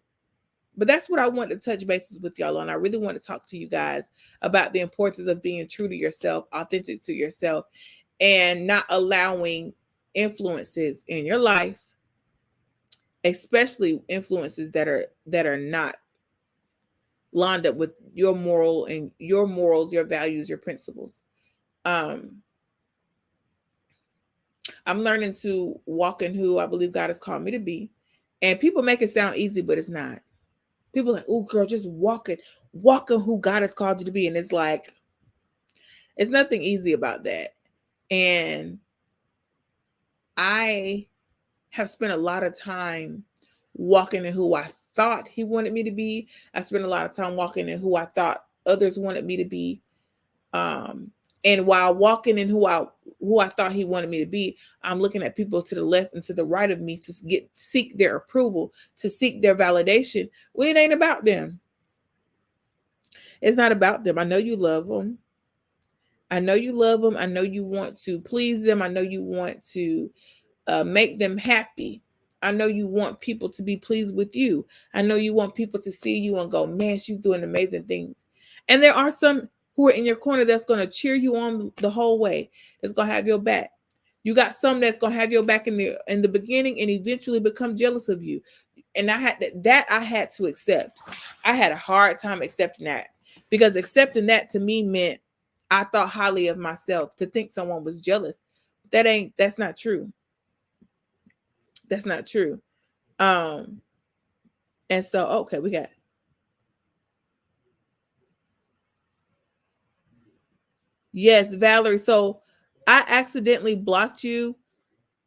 But that's what I want to touch bases with y'all on. I really want to talk to you guys about the importance of being true to yourself, authentic to yourself, and not allowing influences in your life, especially influences that are not lined up with your morals, your values, your principles. Um, I'm learning to walk in who I believe God has called me to be. And people make it sound easy, but it's not. People are like, oh girl, just walking who God has called you to be. And it's like, it's nothing easy about that. And I have spent a lot of time walking in who I thought he wanted me to be. I spent a lot of time walking in who I thought others wanted me to be. And while walking in who I thought he wanted me to be, I'm looking at people to the left and to the right of me to seek their approval, to seek their validation when it ain't about them. It's not about them. I know you love them. I know you love them. I know you want to please them. I know you want to make them happy. I know you want people to be pleased with you. I know you want people to see you and go, man, she's doing amazing things. And there are some who are in your corner that's going to cheer you on the whole way. That's going to have your back. You got some that's going to have your back in the beginning and eventually become jealous of you. And I had to accept. I had a hard time accepting that because accepting that to me meant I thought highly of myself to think someone was jealous. That's not true. That's not true. And so, okay, we got. Yes, Valerie. So I accidentally blocked you.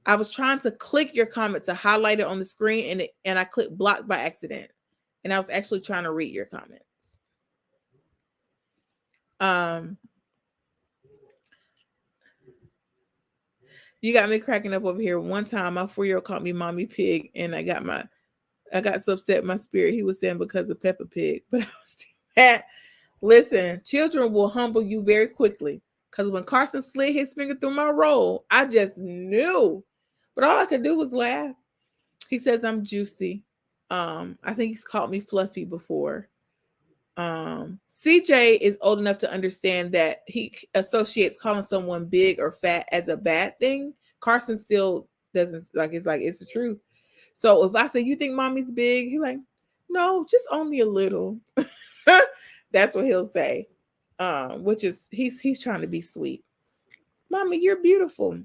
I was trying to click your comment to highlight it on the screen and I clicked block by accident. And I was actually trying to read your comments. You got me cracking up over here. One time my 4-year-old called me mommy pig and I got so upset in my spirit. He was saying because of Peppa Pig, but I was mad. Listen, children will humble you very quickly. Because when Carson slid his finger through my roll, I just knew. But all I could do was laugh. He says I'm juicy. I think he's called me fluffy before. CJ is old enough to understand that he associates calling someone big or fat as a bad thing. Carson still doesn't it's the truth. So if I say you think mommy's big, he's like, no, just only a little. That's what he'll say. Which is he's trying to be sweet. Mommy, you're beautiful.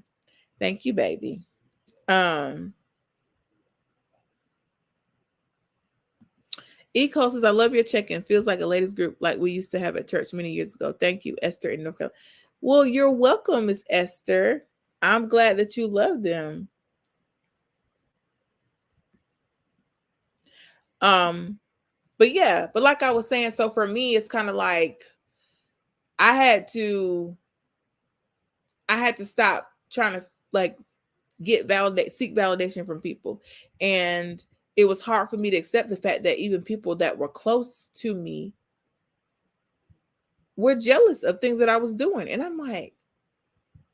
Thank you, baby. Eco says, I love your check-in. Feels like a ladies group like we used to have at church many years ago. Thank you, Esther in North Carolina. Well, you're welcome, Miss Esther. I'm glad that you love them. But yeah, but like I was saying, so for me, it's kind of like I had to stop trying to like seek validation from people. And it was hard for me to accept the fact that even people that were close to me were jealous of things that I was doing. And I'm like,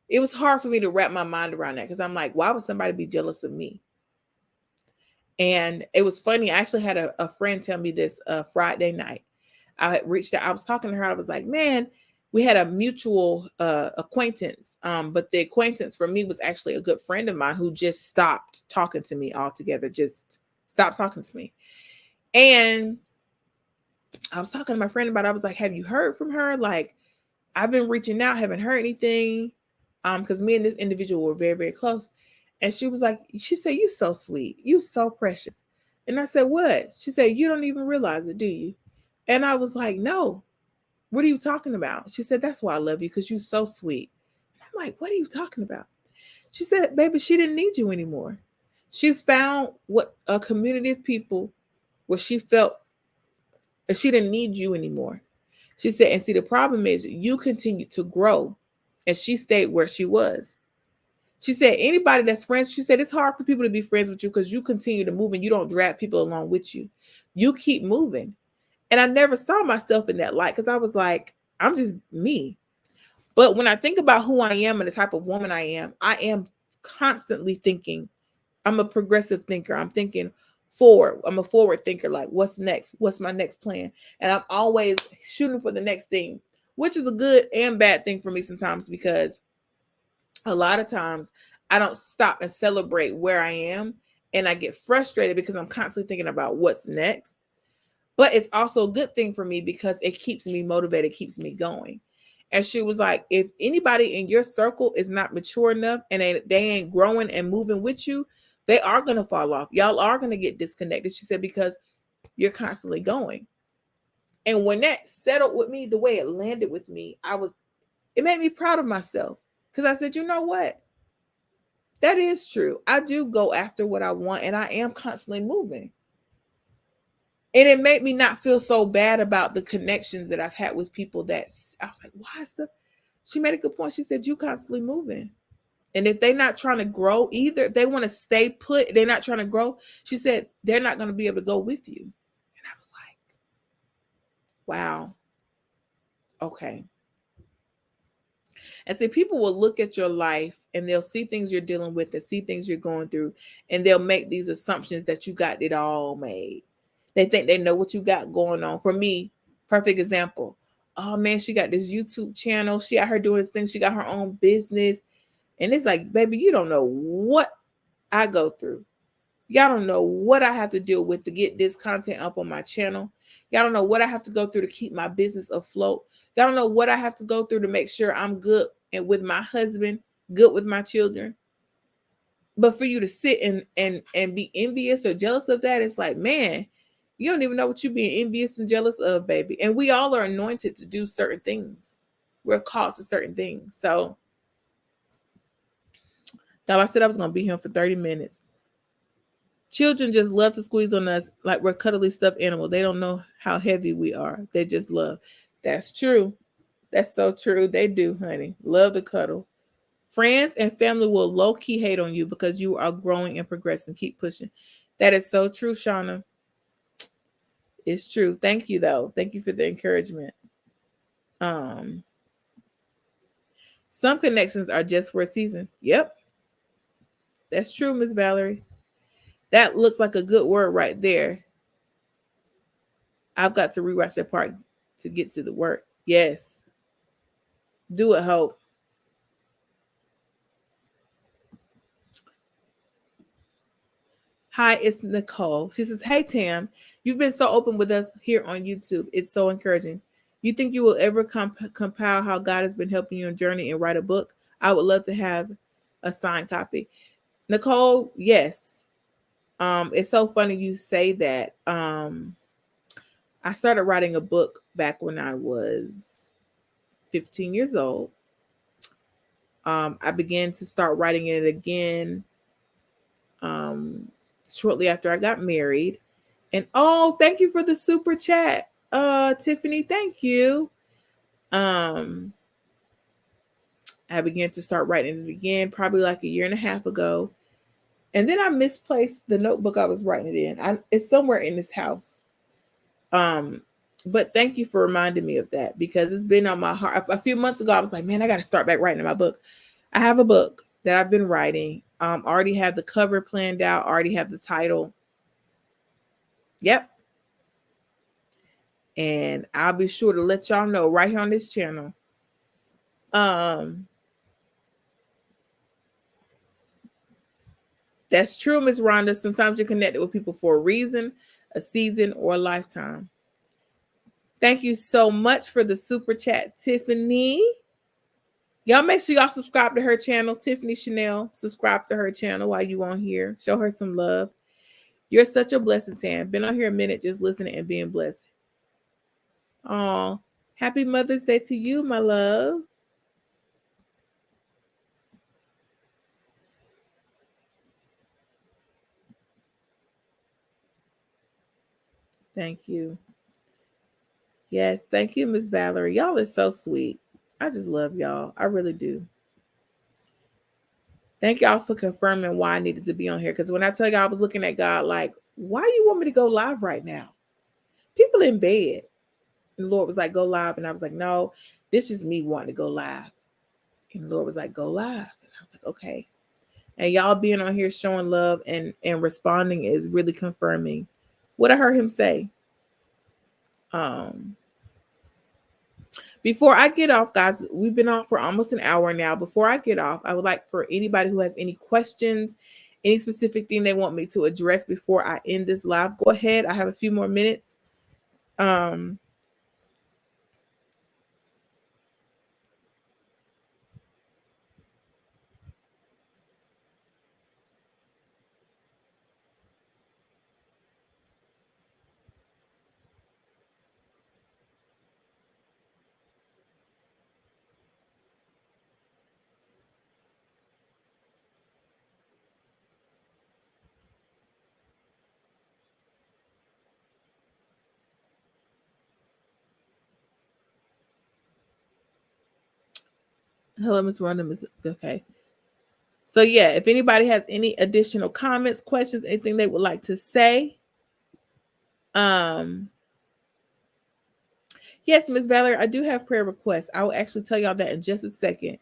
it was hard for me to wrap my mind around that, because I'm like, why would somebody be jealous of me? And it was funny. I actually had a friend tell me this Friday night. I had reached out. I was talking to her. I was like, man, we had a mutual acquaintance. But the acquaintance for me was actually a good friend of mine who just stopped talking to me altogether, just stopped talking to me. And I was talking to my friend about it. I was like, have you heard from her? Like, I've been reaching out, haven't heard anything. Because me and this individual were very, very close. And she was like, she said, you so sweet. You so precious. And I said, what? She said, you don't even realize it, do you? And I was like, no. What are you talking about? She said, that's why I love you, because you're so sweet. And I'm like, what are you talking about? She said, baby, she didn't need you anymore. She found what a community of people where she felt that she didn't need you anymore. She said, and see, the problem is you continued to grow and she stayed where she was. She said, anybody that's friends, she said, it's hard for people to be friends with you because you continue to move and you don't drag people along with you. You keep moving. And I never saw myself in that light because I was like, I'm just me. But when I think about who I am and the type of woman I am constantly thinking. I'm a progressive thinker. I'm thinking forward. I'm a forward thinker. Like, what's next? What's my next plan? And I'm always shooting for the next thing, which is a good and bad thing for me sometimes, because a lot of times I don't stop and celebrate where I am. And I get frustrated because I'm constantly thinking about what's next. But it's also a good thing for me because it keeps me motivated, keeps me going. And she was like, if anybody in your circle is not mature enough and they ain't growing and moving with you, they are going to fall off. Y'all are going to get disconnected. She said, because you're constantly going. And when that settled with me, the way it landed with me, it made me proud of myself. Because I said, you know what? That is true. I do go after what I want and I am constantly moving. And it made me not feel so bad about the connections that I've had with people that I was like, why is she made a good point. She said, you constantly moving. And if they're not trying to grow either, if they want to stay put, they're not trying to grow. She said, they're not going to be able to go with you. And I was like, wow. Okay. And so people will look at your life and they'll see things you're dealing with and see things you're going through. And they'll make these assumptions that you got it all made. They think they know what you got going on. For me, perfect example. Oh man, she got this YouTube channel. She got her doing this thing. She got her own business. And it's like, baby, you don't know what I go through. Y'all don't know what I have to deal with to get this content up on my channel. Y'all don't know what I have to go through to keep my business afloat. Y'all don't know what I have to go through to make sure I'm good and with my husband, good with my children. But for you to sit and be envious or jealous of that, it's like, man, you don't even know what you're being envious and jealous of, baby. And we all are anointed to do certain things. We're called to certain things. So, y'all, I said I was going to be here for 30 minutes. Children just love to squeeze on us like we're cuddly stuffed animals. They don't know how heavy we are. They just love. That's true. That's so true. They do, honey. Love to cuddle. Friends and family will low-key hate on you because you are growing and progressing. Keep pushing. That is so true, Shauna. It's true. Thank you, though. Thank you for the encouragement. Some connections are just for a season. Yep. That's true, Miss Valerie. That looks like a good word right there. I've got to rewatch that part to get to the work. Yes. Do it, Hope. Hi, it's Nicole. She says, hey, Tam, you've been so open with us here on YouTube. It's so encouraging. You think you will ever compile how God has been helping you on journey and write a book? I would love to have a signed copy. Nicole, yes. It's so funny you say that. I started writing a book back when I was 15 years old. I began to start writing it again shortly after I got married. And oh, thank you for the super chat, Tiffany. Thank you. I began to start writing it again, probably like a year and a half ago. And then I misplaced the notebook I was writing it in. It's somewhere in this house. But thank you for reminding me of that, because it's been on my heart. A few months ago, I was like, man, I got to start back writing my book. I have a book that I've been writing. Already have the cover planned out. Already have the title. Yep. And I'll be sure to let y'all know right here on this channel. That's true, Miss Rhonda. Sometimes you're connected with people for a reason, a season, or a lifetime. Thank you so much for the super chat, Tiffany. Y'all make sure y'all subscribe to her channel, Tiffany Chanel. Subscribe to her channel while you on here. Show her some love. You're such a blessing, Tam. Been on here a minute just listening and being blessed. Oh, happy Mother's Day to you, my love. Thank you. Yes, thank you, Miss Valerie. Y'all are so sweet. I just love y'all. I really do. Thank y'all for confirming why I needed to be on here. Because when I tell y'all I was looking at God like, why you want me to go live right now? People in bed. And the Lord was like, go live. And I was like, no, this is me wanting to go live. And the Lord was like, go live. And I was like, okay. And y'all being on here showing love and responding is really confirming what I heard him say. Before I get off, guys, we've been on for almost an hour now. Before I get off, I would like for anybody who has any questions, any specific thing they want me to address before I end this live, go ahead. I have a few more minutes. Hello, Ms. Rhonda, Ms. Okay. So yeah, if anybody has any additional comments, questions, anything they would like to say. Yes, Ms. Valerie, I do have prayer requests. I will actually tell y'all that in just a second.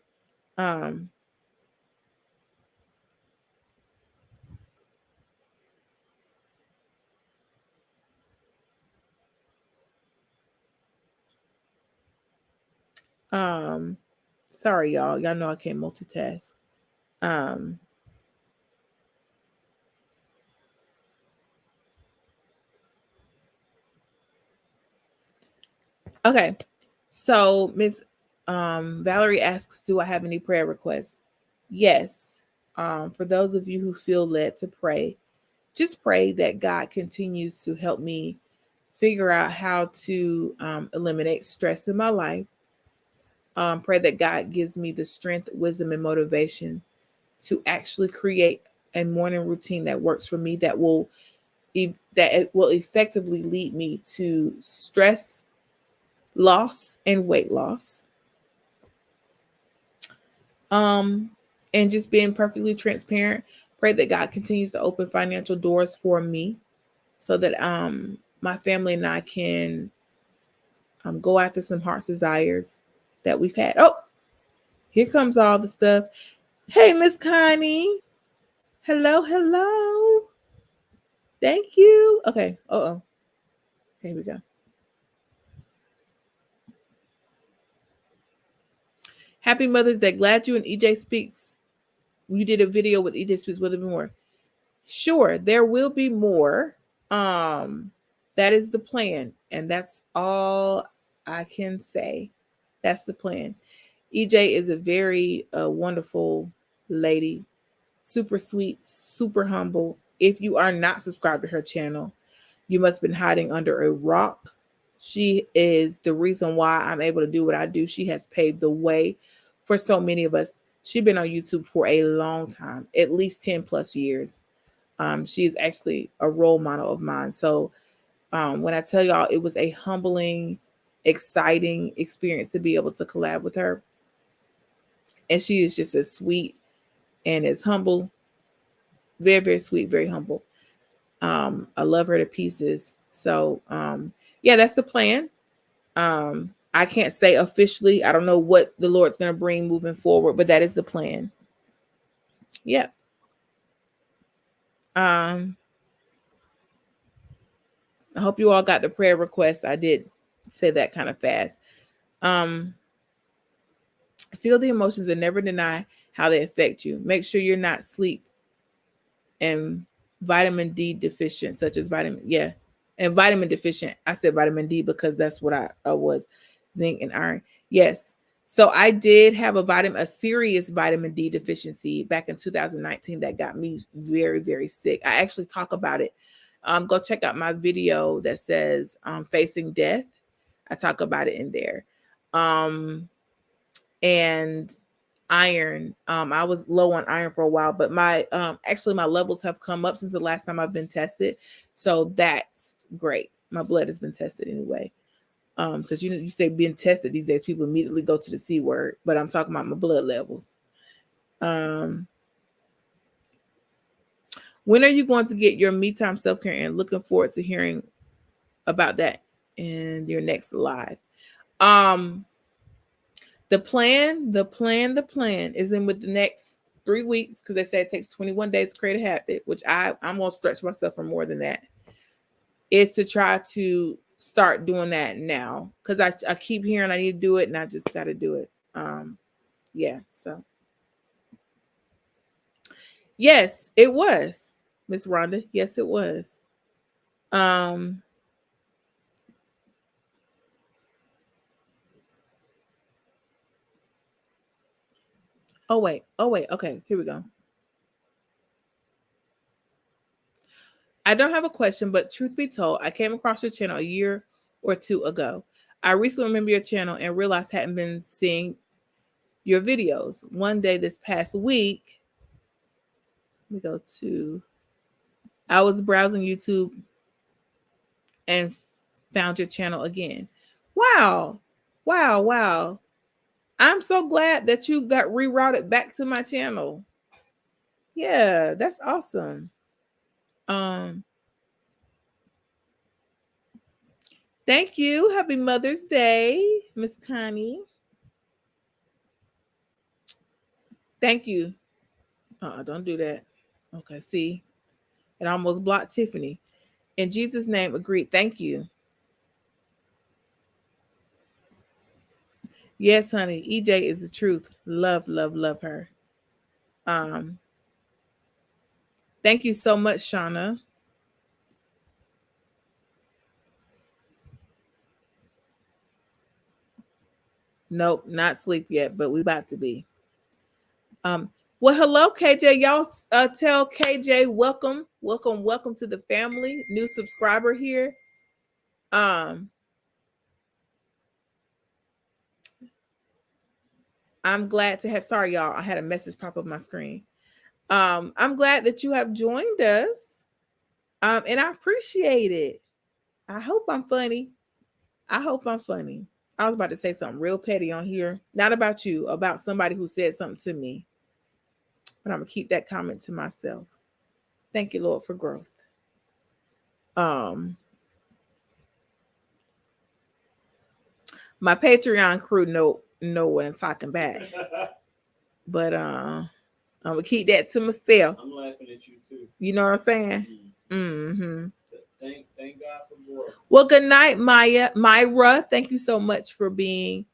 Sorry, y'all. Y'all know I can't multitask. Okay. So Miss Valerie asks, do I have any prayer requests? Yes. For those of you who feel led to pray, just pray that God continues to help me figure out how to eliminate stress in my life. Pray that God gives me the strength, wisdom, and motivation to actually create a morning routine that works for me, that it will effectively lead me to stress loss and weight loss. And just being perfectly transparent, pray that God continues to open financial doors for me so that my family and I can go after some heart's desires that we've had. Oh, here comes all the stuff. Hey, Miss Connie. Hello, hello. Thank you. Okay. Okay, here we go. Happy Mother's Day. Glad you and EJ Speaks. You did a video with EJ Speaks. Will there be more? Sure, there will be more. That is the plan, and that's all I can say. That's the plan. EJ is a very wonderful lady, super sweet, super humble. If you are not subscribed to her channel, you must have been hiding under a rock. She is the reason why I'm able to do what I do. She has paved the way for so many of us. She's been on YouTube for a long time, at least 10 plus years. She is actually a role model of mine. So when I tell y'all, it was a humbling, exciting experience to be able to collab with her. And she is just as sweet and as humble Very, very sweet, very humble. I love her to pieces. So yeah, that's the plan. I can't say officially. I don't know what the Lord's going to bring moving forward, but that is the plan. Yeah. I hope you all got the prayer request. I did say that kind of fast. Feel the emotions and never deny how they affect you. Make sure you're not sleep and vitamin D deficient, such as vitamin deficient. I said vitamin D because that's what I was, zinc and iron. Yes. So I did have a serious vitamin D deficiency back in 2019 that got me very, very sick. I actually talk about it. Go check out my video that says facing death. I talk about it in there. And iron. I was low on iron for a while, but my actually my levels have come up since the last time I've been tested. So that's great. My blood has been tested anyway. Because you say being tested these days, people immediately go to the C word, but I'm talking about my blood levels. When are you going to get your me time self-care? And looking forward to hearing about that in your next live. The plan is in with the next 3 weeks, because they say it takes 21 days to create a habit, which I'm going to stretch myself for more than that, is to try to start doing that now, because I keep hearing I need to do it, and I just got to do it. Yeah, so. Yes, it was, Miss Rhonda. Yes, it was. Oh wait. Okay, here we go. I don't have a question, but truth be told, I came across your channel a year or two ago. I recently remember your channel and realized I hadn't been seeing your videos. One day this past week, I was browsing YouTube and found your channel again. Wow. I'm so glad that you got rerouted back to my channel. Yeah, that's awesome. Thank you. Happy Mother's Day, Miss Connie. Thank you. Don't do that. Okay, see, it almost blocked Tiffany. In Jesus' name, agreed. Thank you. Yes, honey. EJ is the truth. Love her. Thank you so much, Shauna. Nope, not sleep yet, but we about to be. Well, hello, KJ. Y'all tell KJ welcome to the family. New subscriber here. I'm glad to have. Sorry, y'all. I had a message pop up my screen. I'm glad that you have joined us. And I appreciate it. I hope I'm funny. I was about to say something real petty on here. Not about you, about somebody who said something to me. But I'm going to keep that comment to myself. Thank you, Lord, for growth. My Patreon crew know what I'm talking about. But I'm going to keep that to myself. I'm laughing at you too. You know what I'm saying? Mm-hmm. Thank God for growth. Well, good night, Myra. Thank you so much for being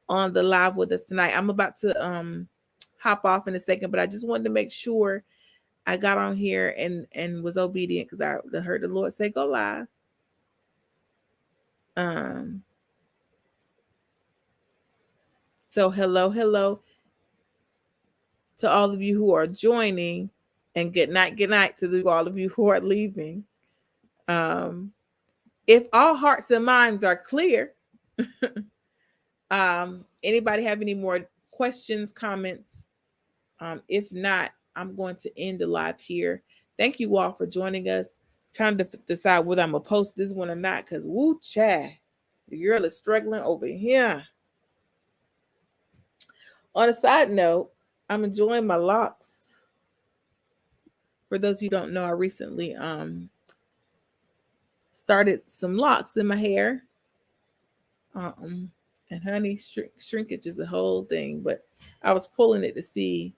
on the live with us tonight. I'm about to hop off in a second, but I just wanted to make sure I got on here and was obedient, because I heard the Lord say go live. So hello to all of you who are joining, and good night to all of you who are leaving. If all hearts and minds are clear, anybody have any more questions, comments? If not, I'm going to end the live here. Thank you all for joining us. Trying to decide whether I'm gonna post this one or not, because woo cha, the girl is struggling over here. On a side note, I'm enjoying my locks. For those of you who don't know, I recently started some locks in my hair. And honey, shrinkage is a whole thing, but I was pulling it to see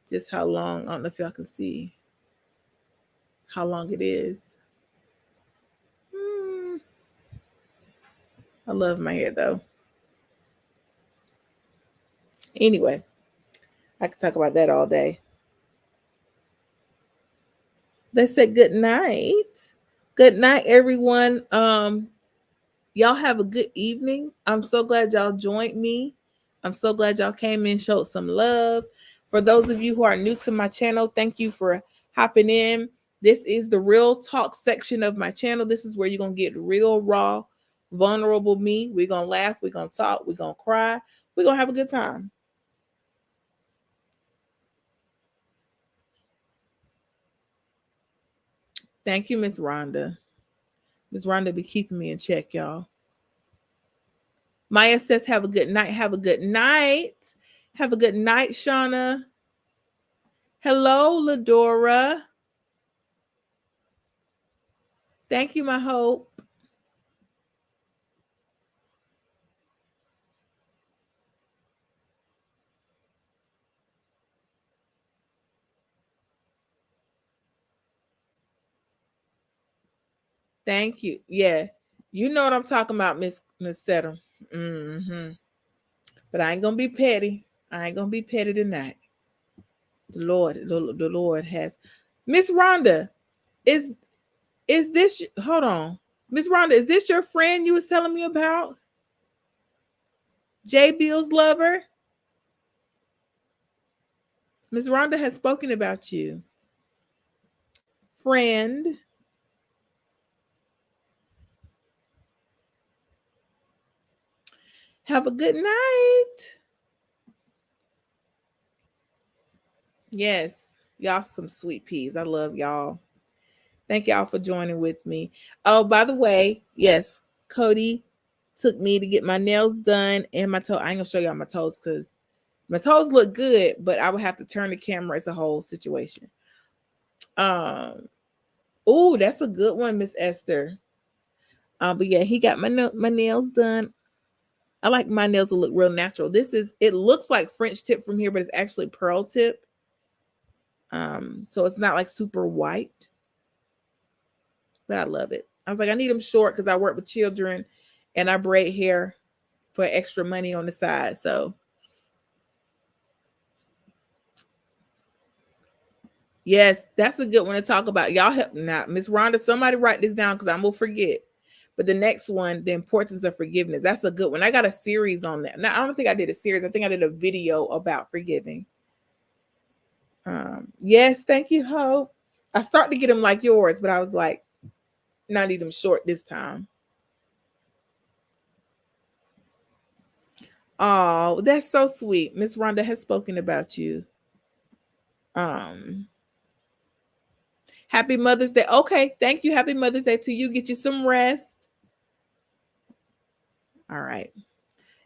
just how long. I don't know if y'all can see how long it is. I love my hair though. Anyway, I could talk about that all day. They said good night. Good night, everyone. Y'all have a good evening. I'm so glad y'all joined me. I'm so glad y'all came in, showed some love. For those of you who are new to my channel, thank you for hopping in. This is the real talk section of my channel. This is where you're going to get real, raw, vulnerable me. We're going to laugh. We're going to talk. We're going to cry. We're going to have a good time. Thank you, Miss Rhonda. Miss Rhonda be keeping me in check, y'all. Maya says, have a good night. Have a good night. Have a good night, Shauna. Hello, Ladora. Thank you, my hope. Thank you. Yeah. You know what I'm talking about, Miss Settle. But I ain't gonna be petty. I ain't gonna be petty tonight. The Lord has. Miss Rhonda, is this, hold on. Miss Rhonda, is this your friend you was telling me about? J. Bill's lover? Miss Rhonda has spoken about you. Friend. Have a good night. Yes, y'all some sweet peas. I love y'all. Thank y'all for joining with me. Oh, by the way, yes, Cody took me to get my nails done and my toe. I ain't gonna show y'all my toes because my toes look good, but I would have to turn the camera. It's a whole situation. Oh, that's a good one, Miss Esther. But yeah, he got my nails done. I like my nails to look real natural. It looks like French tip from here, but it's actually pearl tip. So it's not like super white, but I love it. I was like, I need them short because I work with children and I braid hair for extra money on the side. So yes, that's a good one to talk about. Y'all help now, Miss Rhonda. Somebody write this down because I'm gonna forget. But the next one, the importance of forgiveness. That's a good one. I got a series on that. Now I don't think I did a series. I think I did a video about forgiving. Yes, thank you, Hope. I start to get them like yours, but I was like, not need them short this time. Oh, that's so sweet. Miss Rhonda has spoken about you. Happy Mother's Day. Okay, thank you. Happy Mother's Day to you. Get you some rest. All right.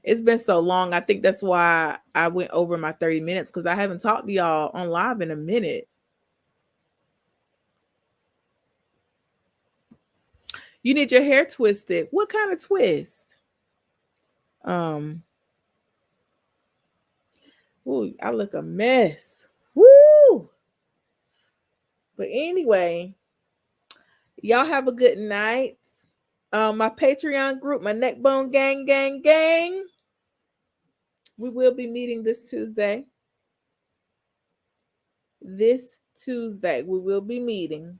It's been so long. I think that's why I went over my 30 minutes because I haven't talked to y'all on live in a minute. You need your hair twisted. What kind of twist? Ooh, I look a mess. Woo! But anyway, y'all have a good night. My Patreon group, my Neckbone gang. We will be meeting this Tuesday. This Tuesday, we will be meeting.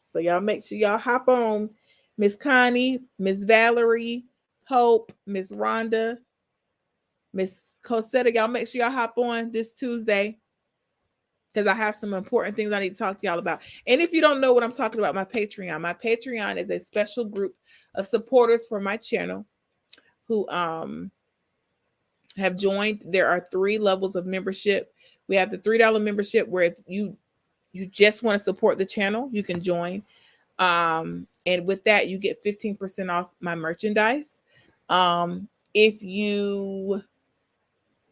So y'all make sure y'all hop on. Miss Connie, Miss Valerie, Hope, Miss Rhonda, Miss Cosetta. Y'all make sure y'all hop on this Tuesday because I have some important things I need to talk to y'all about. And if you don't know what I'm talking about, my Patreon is a special group of supporters for my channel who have joined. There are 3 levels of membership. We have the $3 membership where if you just want to support the channel, you can join. And with that, you get 15% off my merchandise. If you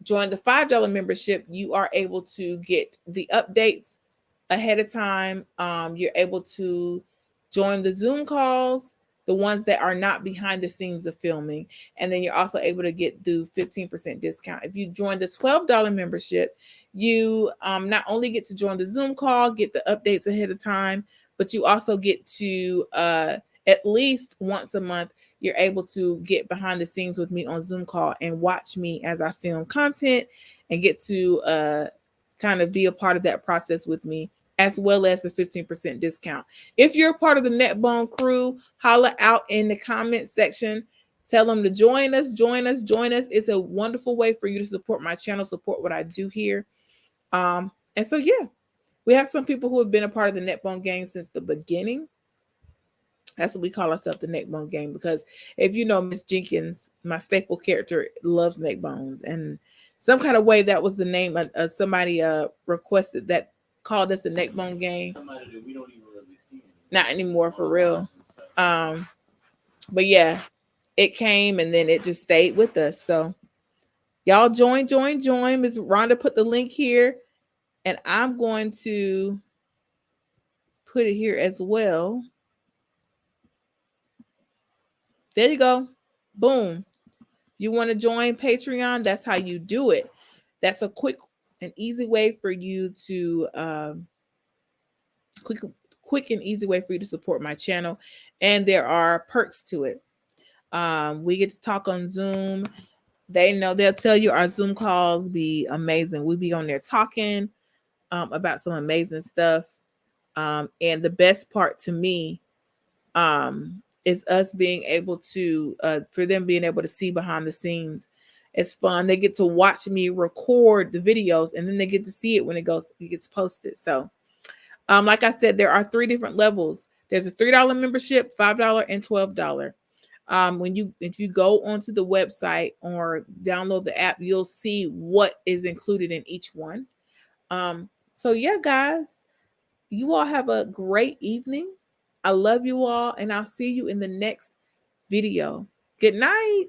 join the $5 membership, you are able to get the updates ahead of time. You're able to join the Zoom calls, the ones that are not behind the scenes of filming. And then you're also able to get the 15% discount. If you join the $12 membership, you not only get to join the Zoom call, get the updates ahead of time, but you also get to at least once a month, you're able to get behind the scenes with me on Zoom call and watch me as I film content and get to kind of be a part of that process with me, as well as the 15% discount. If you're a part of the Netbone crew, holla out in the comment section. Tell them to join us, join us, join us. It's a wonderful way for you to support my channel, support what I do here. And so, yeah, we have some people who have been a part of the Netbone gang since the beginning. That's what we call ourselves, the Neckbone gang, because if you know Miss Jenkins, my staple character, loves neck bones, and some kind of way that was the name. Somebody requested that, called us the Neckbone gang. Somebody that we don't even really see not anymore, for real. But yeah, it came and then it just stayed with us. So y'all join. Ms. Rhonda put the link here, and I'm going to put it here as well. There you go. Boom. You want to join Patreon? That's how you do it. That's a quick and easy way for you to quick and easy way for you to support my channel. And there are perks to it. We get to talk on Zoom. They'll tell you our Zoom calls be amazing. We be on there talking about some amazing stuff. And the best part to me is us being able to for them being able to see behind the scenes. It's fun. They get to watch me record the videos, and then they get to see it when it gets posted. So like I said, there are 3 different levels. There's a $3 membership, $5, and $12. If you go onto the website or download the app, you'll see what is included in each one. So yeah, guys, you all have a great evening. I love you all, and I'll see you in the next video. Good night.